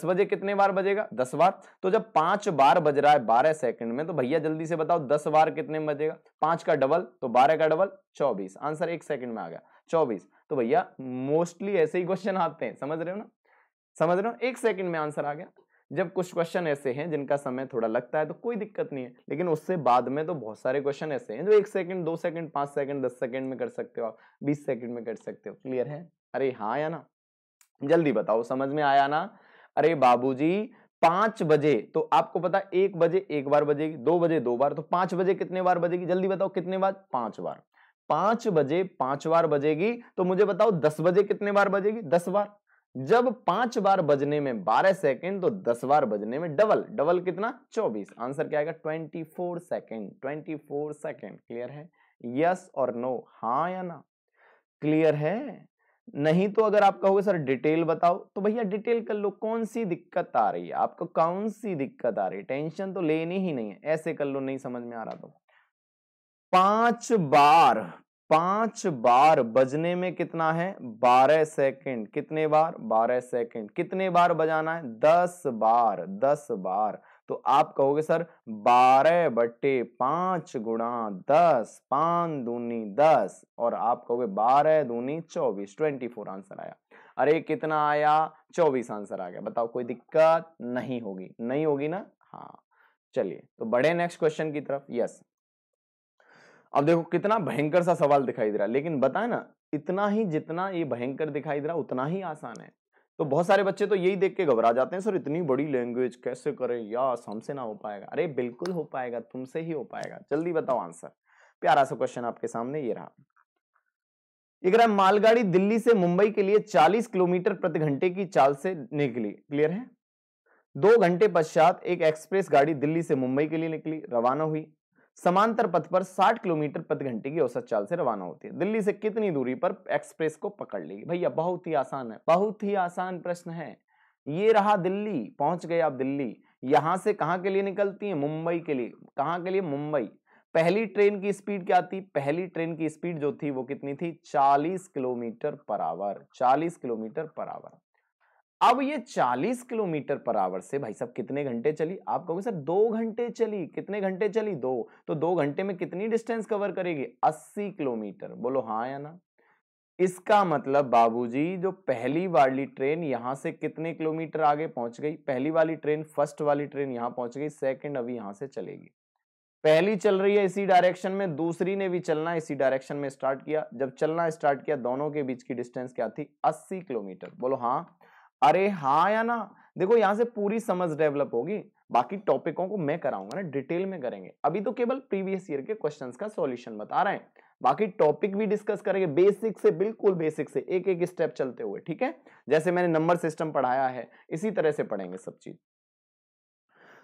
बजे कितने बार बजेगा? 10 बार। तो जब 5 बार बज रहा है 12 सेकंड में, तो भैया जल्दी से बताओ 10 बार कितने में बजेगा? 5 का डबल तो 12 का डबल 24। आंसर 1 सेकंड में आ गया 24। तो भैया मोस्टली ऐसे ही क्वेश्चन आते हैं, समझ रहे हो ना, समझ रहे हो, 1 सेकंड में आंसर आ गया। जब कुछ क्वेश्चन ऐसे हैं जिनका समय थोड़ा लगता है तो कोई दिक्कत नहीं है, लेकिन उससे बाद में तो बहुत सारे क्वेश्चन ऐसे हैं जो 1 सेकंड, 2 सेकंड, 5 सेकंड, 10 सेकंड में कर सकते हो आप, 20 सेकंड में कर सकते हो, क्लियर है। अरे हाँ या ना, जल्दी बताओ, समझ में आया ना। अरे बाबूजी 5 बजे तो आपको पता 1 बजे एक बार बजेगी, 2 बजे 2 बार, तो 5 बजे कितने बार बजेगी? जल्दी बताओ कितने बार? 5 बार। 5 बजे 5 बार बजेगी, तो मुझे बताओ 10 बजे कितने बार बजेगी? 10 बार। जब 5 बार बजने में 12 सेकंड, तो 10 बार बजने में डबल, डबल कितना? 24। आंसर क्या आएगा? 24 सेकंड, 24 सेकंड, क्लियर है। यस और नो, हाँ या ना, क्लियर है। नहीं तो अगर आप कहोगे सर डिटेल बताओ, तो भैया डिटेल कर लो, कौन सी दिक्कत आ रही है आपको, कौन सी दिक्कत आ रही है, टेंशन तो लेनी ही नहीं है, ऐसे कर लो, नहीं समझ में आ रहा तो। 5 बार बजने में कितना है? 12 सेकंड। कितने बार? 12 सेकंड। कितने बार बजाना है? 10 बार, 10 बार। तो आप कहोगे सर 12/5 गुणा 10, 5 दूनी 10, और आप कहोगे 12 दूनी 24, 24 आंसर आया। अरे कितना आया? 24 आंसर आ गया। बताओ कोई दिक्कत नहीं होगी, नहीं होगी ना? हाँ, चलिए तो बढ़े नेक्स्ट क्वेश्चन की तरफ। यस, अब देखो कितना भयंकर सा सवाल दिखाई दे रहा है, लेकिन बताए ना, इतना ही जितना ये भयंकर दिखाई दे रहा है उतना ही आसान है। तो बहुत सारे बच्चे तो यही देख के घबरा जाते हैं, सर इतनी बड़ी लैंग्वेज कैसे करें यार, हमसे ना हो पाएगा। अरे बिल्कुल हो पाएगा, तुमसे ही हो पाएगा। जल्दी बताओ आंसर। प्यारा सा क्वेश्चन आपके सामने ये रहा। ये कह रहा है मालगाड़ी दिल्ली से मुंबई के लिए 40 किलोमीटर प्रति घंटे की चाल से निकली। क्लियर है। 2 घंटे पश्चात एक एक्सप्रेस गाड़ी दिल्ली से मुंबई के लिए निकली, रवाना हुई। समांतर पथ पर 60 किलोमीटर प्रति घंटे की औसत चाल से रवाना होती है। दिल्ली से कितनी दूरी पर एक्सप्रेस को पकड़ लेगी? भैया बहुत ही आसान है, बहुत ही आसान प्रश्न है। ये रहा दिल्ली, पहुंच गए आप दिल्ली। यहां से कहां के लिए निकलती है? मुंबई के लिए। कहां के लिए? मुंबई। पहली ट्रेन की स्पीड क्या थी? पहली ट्रेन की स्पीड जो थी वो कितनी थी? 40 kilometre per hour. 40 kilometre per hour. अब ये 40 किलोमीटर पर आवर से भाई साहब कितने घंटे चली? आप कहोगे सर 2 घंटे चली। कितने घंटे चली? 2। तो 2 घंटे में कितनी डिस्टेंस कवर करेगी? 80 किलोमीटर। बोलो हाँ या ना। इसका मतलब बाबूजी जो पहली वाली ट्रेन यहां से कितने किलोमीटर आगे पहुंच गई? पहली वाली ट्रेन, फर्स्ट वाली ट्रेन यहां पहुंच गई, सेकंड अभी यहां से चलेगी। पहली चल रही है इसी डायरेक्शन में, दूसरी ने भी चलना इसी डायरेक्शन में स्टार्ट किया। जब चलना स्टार्ट किया दोनों के बीच की डिस्टेंस क्या थी? 80 किलोमीटर। बोलो हाँ। अरे हाँ या ना। देखो यहां से पूरी समझ डेवलप होगी। बाकी टॉपिकों को मैं कराऊंगा ना, डिटेल में करेंगे। अभी तो केवल प्रीवियस ईयर के क्वेश्चंस का सॉल्यूशन बता रहे हैं। बाकी टॉपिक भी डिस्कस करेंगे बेसिक से, बिल्कुल बेसिक से, एक एक स्टेप चलते हुए। ठीक है, जैसे मैंने नंबर सिस्टम पढ़ाया है इसी तरह से पढ़ेंगे सब चीज।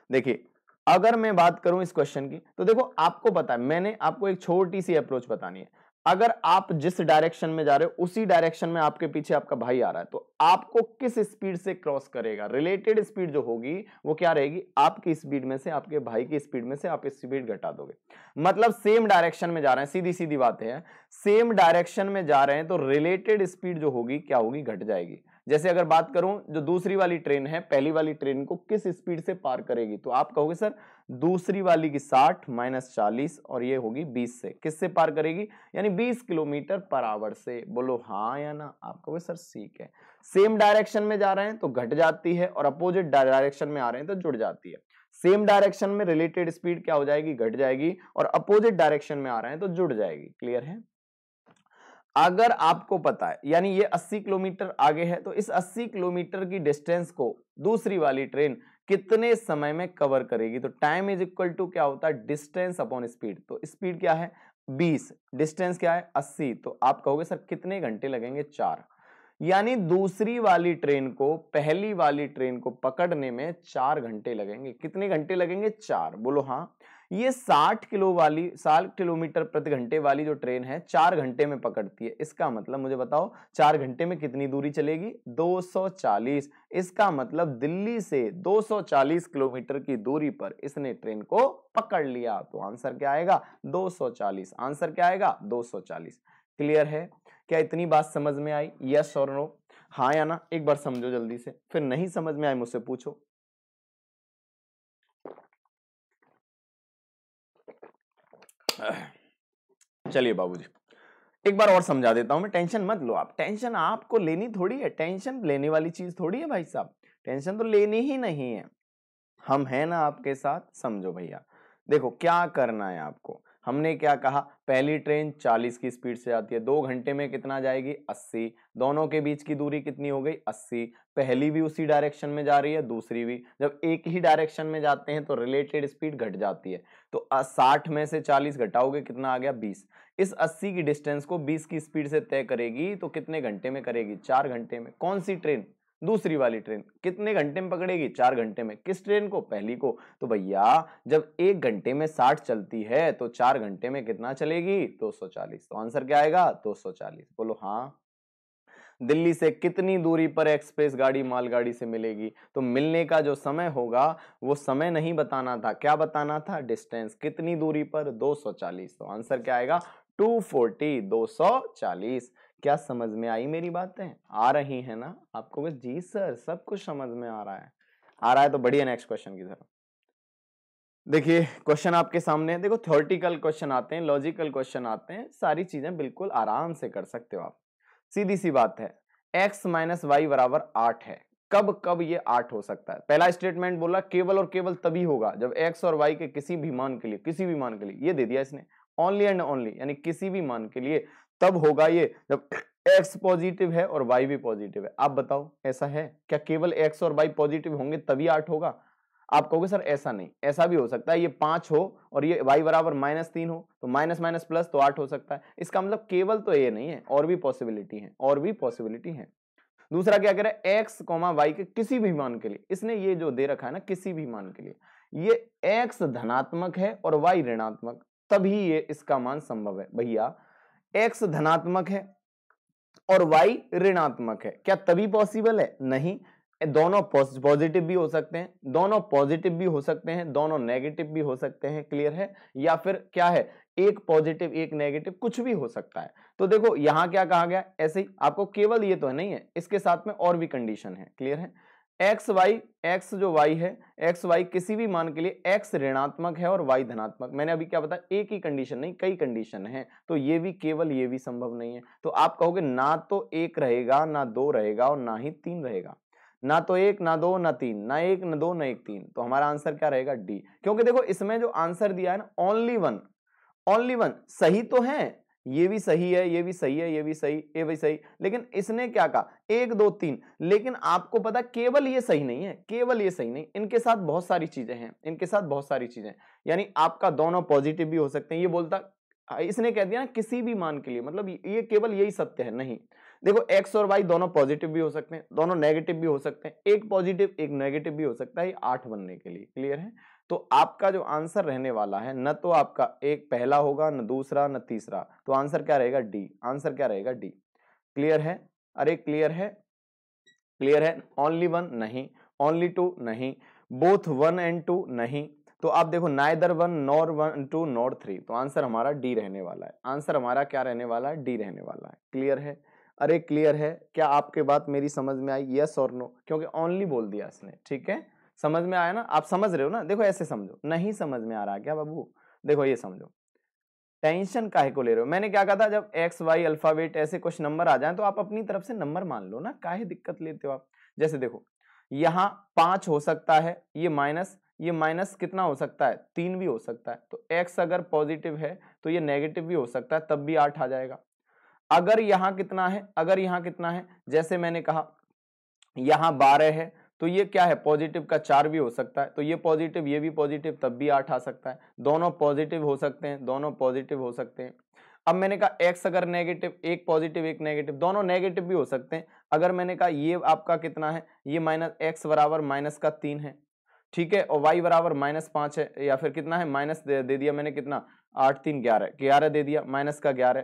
देखिए अगर मैं बात करूं इस क्वेश्चन की, तो देखो आपको पता है मैंने आपको एक छोटी सी अप्रोच बतानी है। अगर आप जिस डायरेक्शन में जा रहे हो उसी डायरेक्शन में आपके पीछे आपका भाई आ रहा है, तो आपको किस स्पीड से क्रॉस करेगा? रिलेटेड स्पीड जो होगी वो क्या रहेगी? आपकी स्पीड में से, आपके भाई की स्पीड में से आप स्पीड घटा दोगे। मतलब सेम डायरेक्शन में जा रहे हैं, सीधी सीधी बात है। सेम डायरेक्शन में जा रहे हैं तो रिलेटेड स्पीड जो होगी क्या होगी? घट जाएगी। जैसे अगर बात करूं जो दूसरी वाली ट्रेन है, पहली वाली ट्रेन को किस स्पीड से पार करेगी? तो आप कहोगे सर दूसरी वाली की 60 माइनस 40 और ये होगी 20 से। किससे पार करेगी? यानी 20 किलोमीटर पर आवर से। बोलो हाँ या ना। आप कहोगे सर ठीक है। सेम डायरेक्शन में जा रहे हैं तो घट जाती है, और अपोजिट डायरेक्शन में आ रहे हैं तो जुड़ जाती है। सेम डायरेक्शन में रिलेटेड स्पीड क्या हो जाएगी? घट जाएगी, और अपोजिट डायरेक्शन में आ रहे हैं तो जुड़ जाएगी। क्लियर है। अगर आपको पता है यानी ये 80 किलोमीटर आगे है, तो इस 80 किलोमीटर की डिस्टेंस को दूसरी वाली ट्रेन कितने समय में कवर करेगी? तो टाइम इज इक्वल टू क्या होता है? Distance upon speed. तो स्पीड क्या है? 20, डिस्टेंस क्या है? 80। तो आप कहोगे सर कितने घंटे लगेंगे? 4। यानी दूसरी वाली ट्रेन को पहली वाली ट्रेन को पकड़ने में 4 घंटे लगेंगे। कितने घंटे लगेंगे? 4। बोलो हाँ। ये 60 किलोमीटर प्रति घंटे वाली जो ट्रेन है 4 घंटे में पकड़ती है। इसका मतलब मुझे बताओ 4 घंटे में कितनी दूरी चलेगी? 240। इसका मतलब दिल्ली से 240 किलोमीटर की दूरी पर इसने ट्रेन को पकड़ लिया। तो आंसर क्या आएगा? 240। आंसर क्या आएगा? 240। क्लियर है। क्या इतनी बात समझ में आई? यस और नो, हाँ या ना? एक बार समझो जल्दी से, फिर नहीं समझ में आए मुझसे पूछो। चलिए बाबूजी एक बार और समझा देता हूं मैं, टेंशन मत लो आप। टेंशन आपको लेनी थोड़ी है, टेंशन लेने वाली चीज थोड़ी है भाई साहब। टेंशन तो लेनी ही नहीं है, हम हैं ना आपके साथ। समझो भैया, देखो क्या करना है आपको। हमने क्या कहा? पहली ट्रेन 40 की स्पीड से आती है, 2 घंटे में कितना जाएगी? 80। दोनों के बीच की दूरी कितनी हो गई? 80। पहली भी उसी डायरेक्शन में जा रही है, दूसरी भी। जब एक ही डायरेक्शन में जाते हैं तो रिलेटेड स्पीड घट जाती है। तो 60 में से 40 घटाओगे कितना आ गया? 20। इस 80 की डिस्टेंस को 20 की स्पीड से तय करेगी तो कितने घंटे में करेगी? 4 घंटे में। कौन सी ट्रेन? दूसरी वाली ट्रेन। कितने घंटे में पकड़ेगी? 4 घंटे में। किस ट्रेन को? पहली को। तो भैया जब 1 घंटे में 60 चलती है तो 4 घंटे में कितना चलेगी? 240। तो आंसर क्या आएगा? 240। बोलो हाँ। दिल्ली से कितनी दूरी पर एक्सप्रेस गाड़ी मालगाड़ी से मिलेगी? तो मिलने का जो समय होगा वो समय नहीं बताना था, क्या बताना था? डिस्टेंस। कितनी दूरी पर? 240। तो आंसर क्या आएगा? 240। 240। क्या समझ में आई मेरी बातें? आ रही है ना आपको? बस जी सर सब कुछ समझ में आ रहा है। आ रहा है तो बढ़िया, नेक्स्ट क्वेश्चन की तरफ देखिए। क्वेश्चन आपके सामने है। देखो थ्योरेटिकल क्वेश्चन आते हैं, लॉजिकल क्वेश्चन आते हैं, सारी चीजें बिल्कुल आराम से कर सकते हो आप। सीधी सी बात है, x माइनस वाई बराबर 8 है। कब कब ये 8 हो सकता है? पहला स्टेटमेंट बोला केवल और केवल तभी होगा जब x और y के किसी भी मान के लिए, किसी भी मान के लिए, ये दे दिया इसने, ओनली एंड ओनली, यानी किसी भी मान के लिए तब होगा ये जब एक्स पॉजिटिव है और वाई भी पॉजिटिव है, आप बताओ ऐसा है क्या? केवल एक्स और वाई पॉजिटिव होंगे तभी 8 होगा? आप कहोगे सर ऐसा नहीं, ऐसा भी हो सकता है ये 5 हो और ये y बराबर -3 हो, तो माइनस माइनस प्लस तो 8 हो सकता है। इसका मतलब केवल तो ये नहीं है, और भी पॉसिबिलिटी है, और भी पॉसिबिलिटी है। दूसरा क्या कह रहा है, x, y के किसी भी मान के लिए, इसने ये जो दे रखा है ना किसी भी मान के लिए, ये x धनात्मक है और y ऋणात्मक, तभी ये इसका मान संभव है। भैया x धनात्मक है और y ऋणात्मक है, क्या तभी पॉसिबल है? नहीं, दोनों पॉजिटिव भी हो सकते हैं, दोनों पॉजिटिव भी हो सकते हैं, दोनों नेगेटिव भी हो सकते हैं, क्लियर है? या फिर क्या है, एक पॉजिटिव एक नेगेटिव, कुछ भी हो सकता है। तो देखो यहां क्या कहा गया, ऐसे ही आपको केवल ये तो नहीं है, इसके साथ में और भी कंडीशन है, क्लियर है? एक्स वाई, एक्स जो वाई है, एक्स वाई किसी भी मान के लिए एक्स ऋणात्मक है और वाई धनात्मक। मैंने अभी क्या बताया, एक ही कंडीशन नहीं कई कंडीशन है, तो ये भी केवल ये भी संभव नहीं है। तो आप कहोगे ना तो एक रहेगा, ना दो रहेगा और ना ही तीन रहेगा, ना तो एक ना दो ना तीन, ना एक ना दो ना एक तीन, तो हमारा आंसर क्या रहेगा? डी। क्योंकि देखो इसमें जो आंसर दिया है ना, ओनली वन, ओनली वन, सही तो है, ये भी सही है, ये भी सही है, ये भी सही, ये भी सही, लेकिन इसने क्या कहा, एक दो तीन, लेकिन आपको पता केवल ये सही नहीं है, केवल ये सही नहीं, इनके साथ बहुत सारी चीजें हैं, इनके साथ बहुत सारी चीजें, यानी आपका दोनों पॉजिटिव भी हो सकते हैं। ये बोलता, इसने कह दिया ना किसी भी मान के लिए, मतलब ये केवल यही सत्य है, नहीं। देखो एक्स और वाई दोनों पॉजिटिव भी हो सकते हैं, दोनों नेगेटिव भी हो सकते हैं, एक पॉजिटिव एक नेगेटिव भी हो सकता है, 8 बनने के लिए, क्लियर है? तो आपका जो आंसर रहने वाला है, न तो आपका एक पहला होगा, न दूसरा, न तीसरा, तो आंसर क्या रहेगा? डी। आंसर क्या रहेगा? डी। क्लियर है? अरे क्लियर है? क्लियर है? ओनली वन नहीं, ओनली टू नहीं, बोथ 1 एंड 2 नहीं, तो आप देखो नाइदर 1 नॉर 1 2 नॉर 3, तो आंसर हमारा डी रहने वाला है। आंसर हमारा क्या रहने वाला है? डी रहने वाला है। क्लियर है? अरे क्लियर है? क्या आपके बात मेरी समझ में आई? यस और नो? क्योंकि ओनली बोल दिया इसने, ठीक है? समझ में आया ना? आप समझ रहे हो ना? देखो ऐसे समझो, नहीं समझ में आ रहा क्या बाबू? देखो ये समझो, टेंशन काहे को ले रहे हो? मैंने क्या कहा था, जब एक्स वाई अल्फाबेट ऐसे कुछ नंबर आ जाए तो आप अपनी तरफ से नंबर मान लो ना, काहे दिक्कत लेते हो आप? जैसे देखो यहाँ 5 हो सकता है, ये माइनस कितना हो सकता है? 3 भी हो सकता है, तो x अगर पॉजिटिव है तो ये नेगेटिव भी हो सकता है, तब भी 8 आ जाएगा। अगर यहाँ कितना है, अगर यहाँ कितना है, जैसे मैंने कहा यहाँ 12 है, तो ये क्या है? पॉजिटिव का 4 भी हो सकता है, तो ये पॉजिटिव ये भी पॉजिटिव, तब भी 8 आ सकता है। दोनों पॉजिटिव हो सकते हैं, दोनों पॉजिटिव हो सकते हैं। अब मैंने कहा x अगर नेगेटिव, एक पॉजिटिव एक नेगेटिव, दोनों नेगेटिव भी हो सकते हैं। अगर मैंने कहा ये आपका कितना है, ये माइनस x बराबर -3 है, ठीक है, और y बराबर -5 है, या फिर कितना है, माइनस दे दिया मैंने, कितना 8 3 11, 11 दे दिया, माइनस का 11।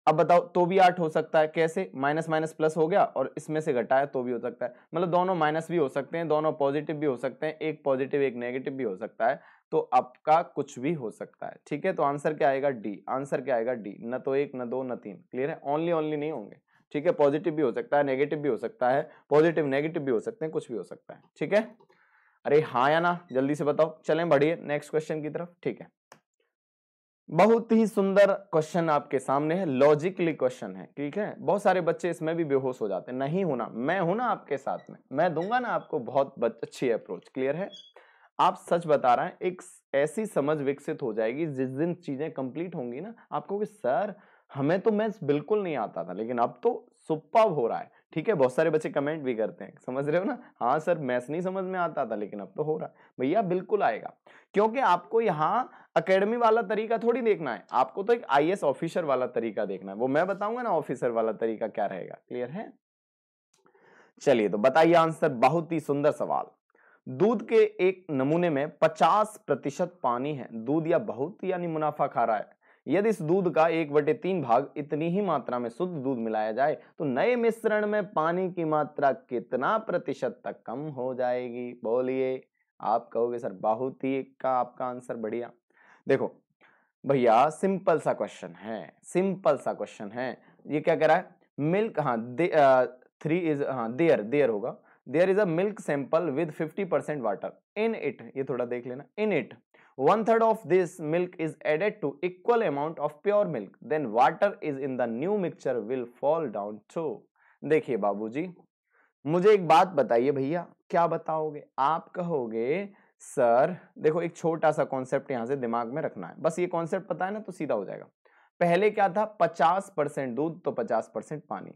अब बताओ तो भी 8 हो सकता है, कैसे? माइनस माइनस प्लस हो गया और इसमें से घटाया तो भी हो सकता है, मतलब दोनों माइनस भी हो सकते हैं, दोनों पॉजिटिव भी हो सकते हैं, एक पॉजिटिव एक नेगेटिव भी हो सकता है, तो आपका कुछ भी हो सकता है, ठीक है? तो आंसर क्या आएगा? डी। आंसर क्या आएगा? डी। न तो एक, न दो, न तीन, क्लियर है? ओनली ओनली नहीं होंगे, ठीक है? पॉजिटिव भी हो सकता है, नेगेटिव भी हो सकता है, पॉजिटिव नेगेटिव भी हो सकते हैं, कुछ भी हो सकता है, ठीक है? अरे हाँ या ना, जल्दी से बताओ। चलें बढ़िए नेक्स्ट क्वेश्चन की तरफ, ठीक है? बहुत ही सुंदर क्वेश्चन आपके सामने है, लॉजिकली क्वेश्चन है, ठीक है? बहुत सारे बच्चे इसमें भी बेहोश हो जाते हैं, नहीं होना, मैं हूं ना आपके साथ में, मैं दूंगा ना आपको बहुत अच्छी अप्रोच, क्लियर है? आप सच बता रहे हैं, एक ऐसी समझ विकसित हो जाएगी जिस दिन चीजें कंप्लीट होंगी ना, आपको कि सर हमें तो मैथ्स बिल्कुल नहीं आता था, लेकिन अब तो सुपर्ब हो रहा है, ठीक है? बहुत सारे बच्चे कमेंट भी करते हैं, समझ रहे हो ना? हाँ सर मैथ्स नहीं समझ में आता था, लेकिन अब तो हो रहा है। भैया बिल्कुल आएगा, क्योंकि आपको यहाँ अकेडमी वाला तरीका थोड़ी देखना है, आपको तो एक आईएएस ऑफिसर वाला तरीका देखना है, वो मैं बताऊंगा ना ऑफिसर वाला तरीका क्या रहेगा, क्लियर है? चलिए तो बताइए आंसर, बहुत ही सुंदर सवाल। दूध के एक नमूने में 50% पानी है, दूध या बहुत यानी मुनाफा खा रहा है। यदि इस दूध का 1/3 भाग इतनी ही मात्रा में शुद्ध दूध मिलाया जाए तो नए मिश्रण में पानी की मात्रा कितना प्रतिशत तक कम हो जाएगी? बोलिए। आप कहोगे सर बहुत ही का आपका आंसर बढ़िया। देखो भैया सिंपल सा क्वेश्चन है, सिंपल सा क्वेश्चन है। ये क्या कह रहा है? मिल्क, हाँ थ्री इज, हाँ देयर होगा, there is a milk sample with 50% water in it, ये थोड़ा देख लेना, in it 1/3 of this milk is added to equal amount of pure milk, then water is in the new mixture will fall down to। देखिए बाबूजी, मुझे एक बात बताइए भैया, क्या बताओगे? आप कहोगे सर देखो एक छोटा सा कॉन्सेप्ट यहां से दिमाग में रखना है, बस ये कॉन्सेप्ट पता है ना तो सीधा हो जाएगा। पहले क्या था 50% दूध तो 50% पानी।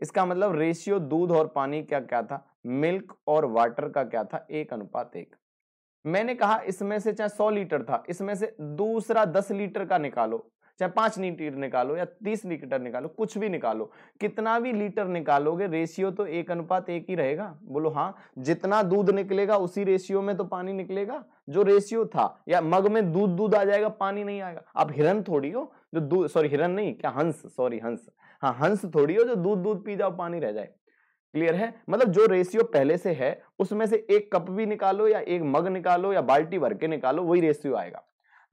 इसका मतलब रेशियो दूध और पानी का क्या था, मिल्क और वाटर का क्या था, 1:1। मैंने कहा इसमें से चाहे 100 लीटर था, इसमें से दूसरा 10 लीटर का निकालो, चाहे 5 लीटर निकालो या 30 लीटर निकालो, कुछ भी निकालो, कितना भी लीटर निकालोगे रेशियो तो 1:1 ही रहेगा। बोलो हाँ, जितना दूध निकलेगा उसी रेशियो में तो पानी निकलेगा, जो रेशियो था। या मग में दूध दूध आ जाएगा, पानी नहीं आएगा। आप हिरन थोड़ी हो जो दूध, सॉरी हिरन नहीं, क्या हंस, सॉरी हंस, हाँ हंस थोड़ी हो जो दूध दूध पी जाओ पानी रह जाए। क्लियर है, मतलब जो रेशियो पहले से है उसमें से एक कप भी निकालो या एक मग निकालो या बाल्टी भर के निकालो, वही रेशियो आएगा।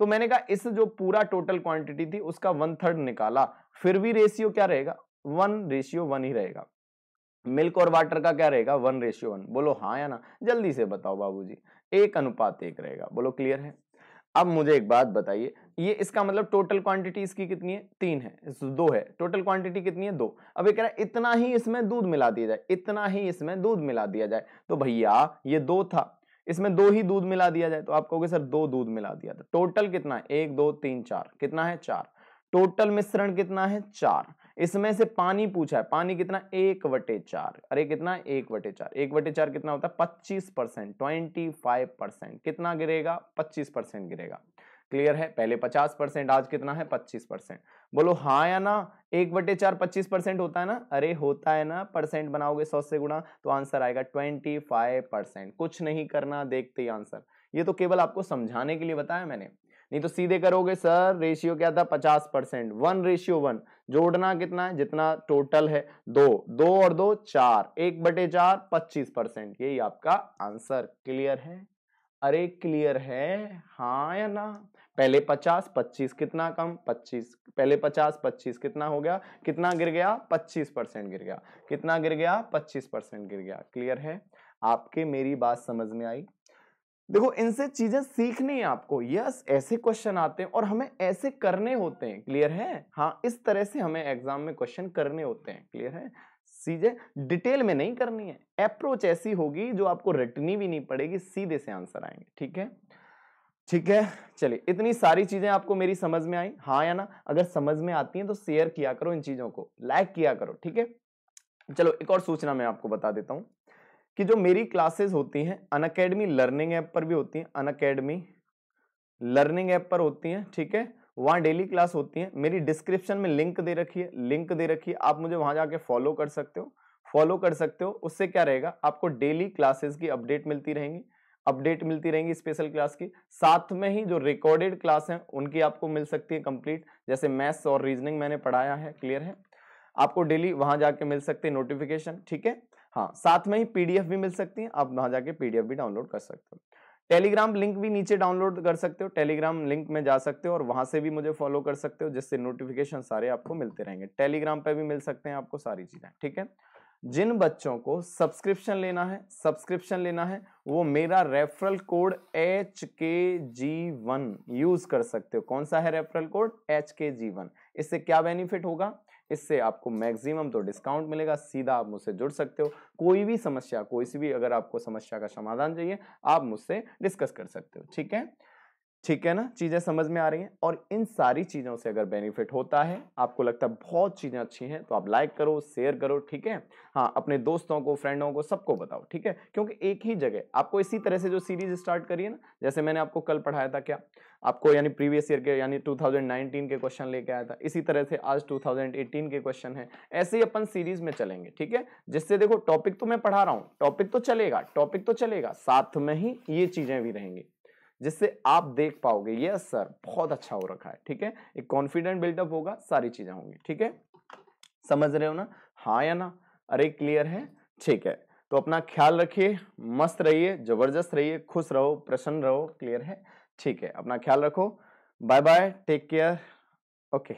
तो मैंने कहा इस जो पूरा टोटल क्वांटिटी थी उसका 1/3 निकाला, फिर भी रेशियो क्या रहेगा, 1:1 ही रहेगा। मिल्क और वाटर का क्या रहेगा, 1:1। बोलो हाँ या ना, जल्दी से बताओ बाबूजी, 1:1 रहेगा। बोलो क्लियर है। अब मुझे एक बात बताइए, ये इसका मतलब टोटल क्वांटिटी इसकी कितनी है, 3 है, 2 है, टोटल क्वांटिटी कितनी है, 2। अब ये कह रहा है इतना ही इसमें दूध मिला दिया जाए, इतना ही इसमें दूध मिला दिया जाए। तो भैया ये 2 था, इसमें 2 ही दूध मिला दिया जाए, तो आप कहोगे सर 2 दूध मिला दिया, तो टोटल कितना है, 1 2 3 4, कितना है 4। टोटल मिश्रण कितना है, 4। इसमें से पानी पूछा है, पानी कितना, 1/4। अरे कितना है, 1/4। 1/4 कितना होता है, 25%, 25%। कितना गिरेगा, 25% गिरेगा। क्लियर है, पहले 50%, आज कितना है, 25%। बोलो हाँ या ना, 1/4 25% होता है ना, अरे होता है ना, परसेंट बनाओगे 100 से गुणा तो आंसर आएगा 25%। कुछ नहीं करना, देखते ही आंसर। ये तो केवल आपको समझाने के लिए बताया मैंने, नहीं तो सीधे करोगे सर रेशियो क्या था, 50%, 1:1। जोड़ना कितना है, जितना टोटल है, 2 2 और 2 4, 1/4 25%, यही आपका आंसर। क्लियर है, अरे क्लियर है हाँ या ना। पहले 50 25 कितना कम, 25, पहले 50 25 कितना हो गया, कितना गिर गया, 25% गिर गया, कितना गिर गया, 25% गिर गया। क्लियर है, आपके मेरी बात समझ में आई। देखो इनसे चीजें सीखनी है आपको, यस ऐसे क्वेश्चन आते हैं और हमें ऐसे करने होते हैं। क्लियर है, हाँ इस तरह से हमें एग्जाम में क्वेश्चन करने होते हैं। क्लियर है, चीजें डिटेल में नहीं करनी है, अप्रोच ऐसी होगी जो आपको रटनी भी नहीं पड़ेगी, सीधे से आंसर आएंगे। ठीक है, ठीक है, चलिए इतनी सारी चीजें आपको मेरी समझ में आई, हाँ या ना। अगर समझ में आती हैं तो शेयर किया करो, इन चीजों को लाइक किया करो। ठीक है, चलो एक और सूचना मैं आपको बता देता हूं कि जो मेरी क्लासेस होती हैं अनअकैडमी लर्निंग ऐप पर भी होती हैं, अनअकैडमी लर्निंग ऐप पर होती हैं। ठीक है, वहां डेली क्लास होती है, मेरी डिस्क्रिप्शन में लिंक दे रखी है, लिंक दे रखी है, आप मुझे वहां जाके फॉलो कर सकते हो, फॉलो कर सकते हो। उससे क्या रहेगा, आपको डेली क्लासेस की अपडेट मिलती रहेंगी, अपडेट मिलती रहेंगी स्पेशल क्लास की। साथ में ही जो रिकॉर्डेड क्लास हैं उनकी आपको मिल सकती है कंप्लीट, जैसे मैथ्स और रीजनिंग मैंने पढ़ाया है। क्लियर है, आपको डेली वहां जाके मिल सकते हैं नोटिफिकेशन। ठीक है, हाँ साथ में ही पीडीएफ भी मिल सकती है, आप वहां जाके पीडीएफ भी डाउनलोड कर सकते हो। टेलीग्राम लिंक भी नीचे डाउनलोड कर सकते हो, टेलीग्राम लिंक में जा सकते हो और वहां से भी मुझे फॉलो कर सकते हो, जिससे नोटिफिकेशन सारे आपको मिलते रहेंगे। टेलीग्राम पे भी मिल सकते हैं आपको सारी चीजें। ठीक है, जिन बच्चों को सब्सक्रिप्शन लेना है, सब्सक्रिप्शन लेना है, वो मेरा रेफरल कोड HKG1 यूज कर सकते हो। कौन सा है रेफरल कोड, HKG1। इससे क्या बेनिफिट होगा, इससे आपको मैक्सिमम तो डिस्काउंट मिलेगा, सीधा आप मुझसे जुड़ सकते हो। कोई भी समस्या, कोई सी भी अगर आपको समस्या का समाधान चाहिए आप मुझसे डिस्कस कर सकते हो। ठीक है, ठीक है ना, चीजें समझ में आ रही हैं। और इन सारी चीजों से अगर बेनिफिट होता है, आपको लगता है बहुत चीजें अच्छी हैं, तो आप लाइक करो, शेयर करो। ठीक है, हाँ अपने दोस्तों को, फ्रेंडों को, सबको बताओ। ठीक है, क्योंकि एक ही जगह आपको इसी तरह से जो सीरीज स्टार्ट करी है ना, जैसे मैंने आपको कल पढ़ाया था, क्या आपको यानी प्रीवियस ईयर के यानी 2019 के क्वेश्चन लेके आया था, इसी तरह से आज 2018 के क्वेश्चन है। ऐसे ही अपन सीरीज में चलेंगे। ठीक है, जिससे देखो टॉपिक तो मैं पढ़ा रहा हूँ, टॉपिक तो चलेगा, टॉपिक तो चलेगा, साथ में ही ये चीजें भी रहेंगी, जिससे आप देख पाओगे यस सर बहुत अच्छा हो रखा है। ठीक है, एक कॉन्फिडेंट बिल्डअप होगा, सारी चीजें होंगी। ठीक है, समझ रहे हो ना, हाँ या ना, अरे क्लियर है। ठीक है, तो अपना ख्याल रखिए, मस्त रहिए, जबरदस्त रहिए, खुश रहो, प्रसन्न रहो। क्लियर है, ठीक है, अपना ख्याल रखो, bye bye, take care, okay.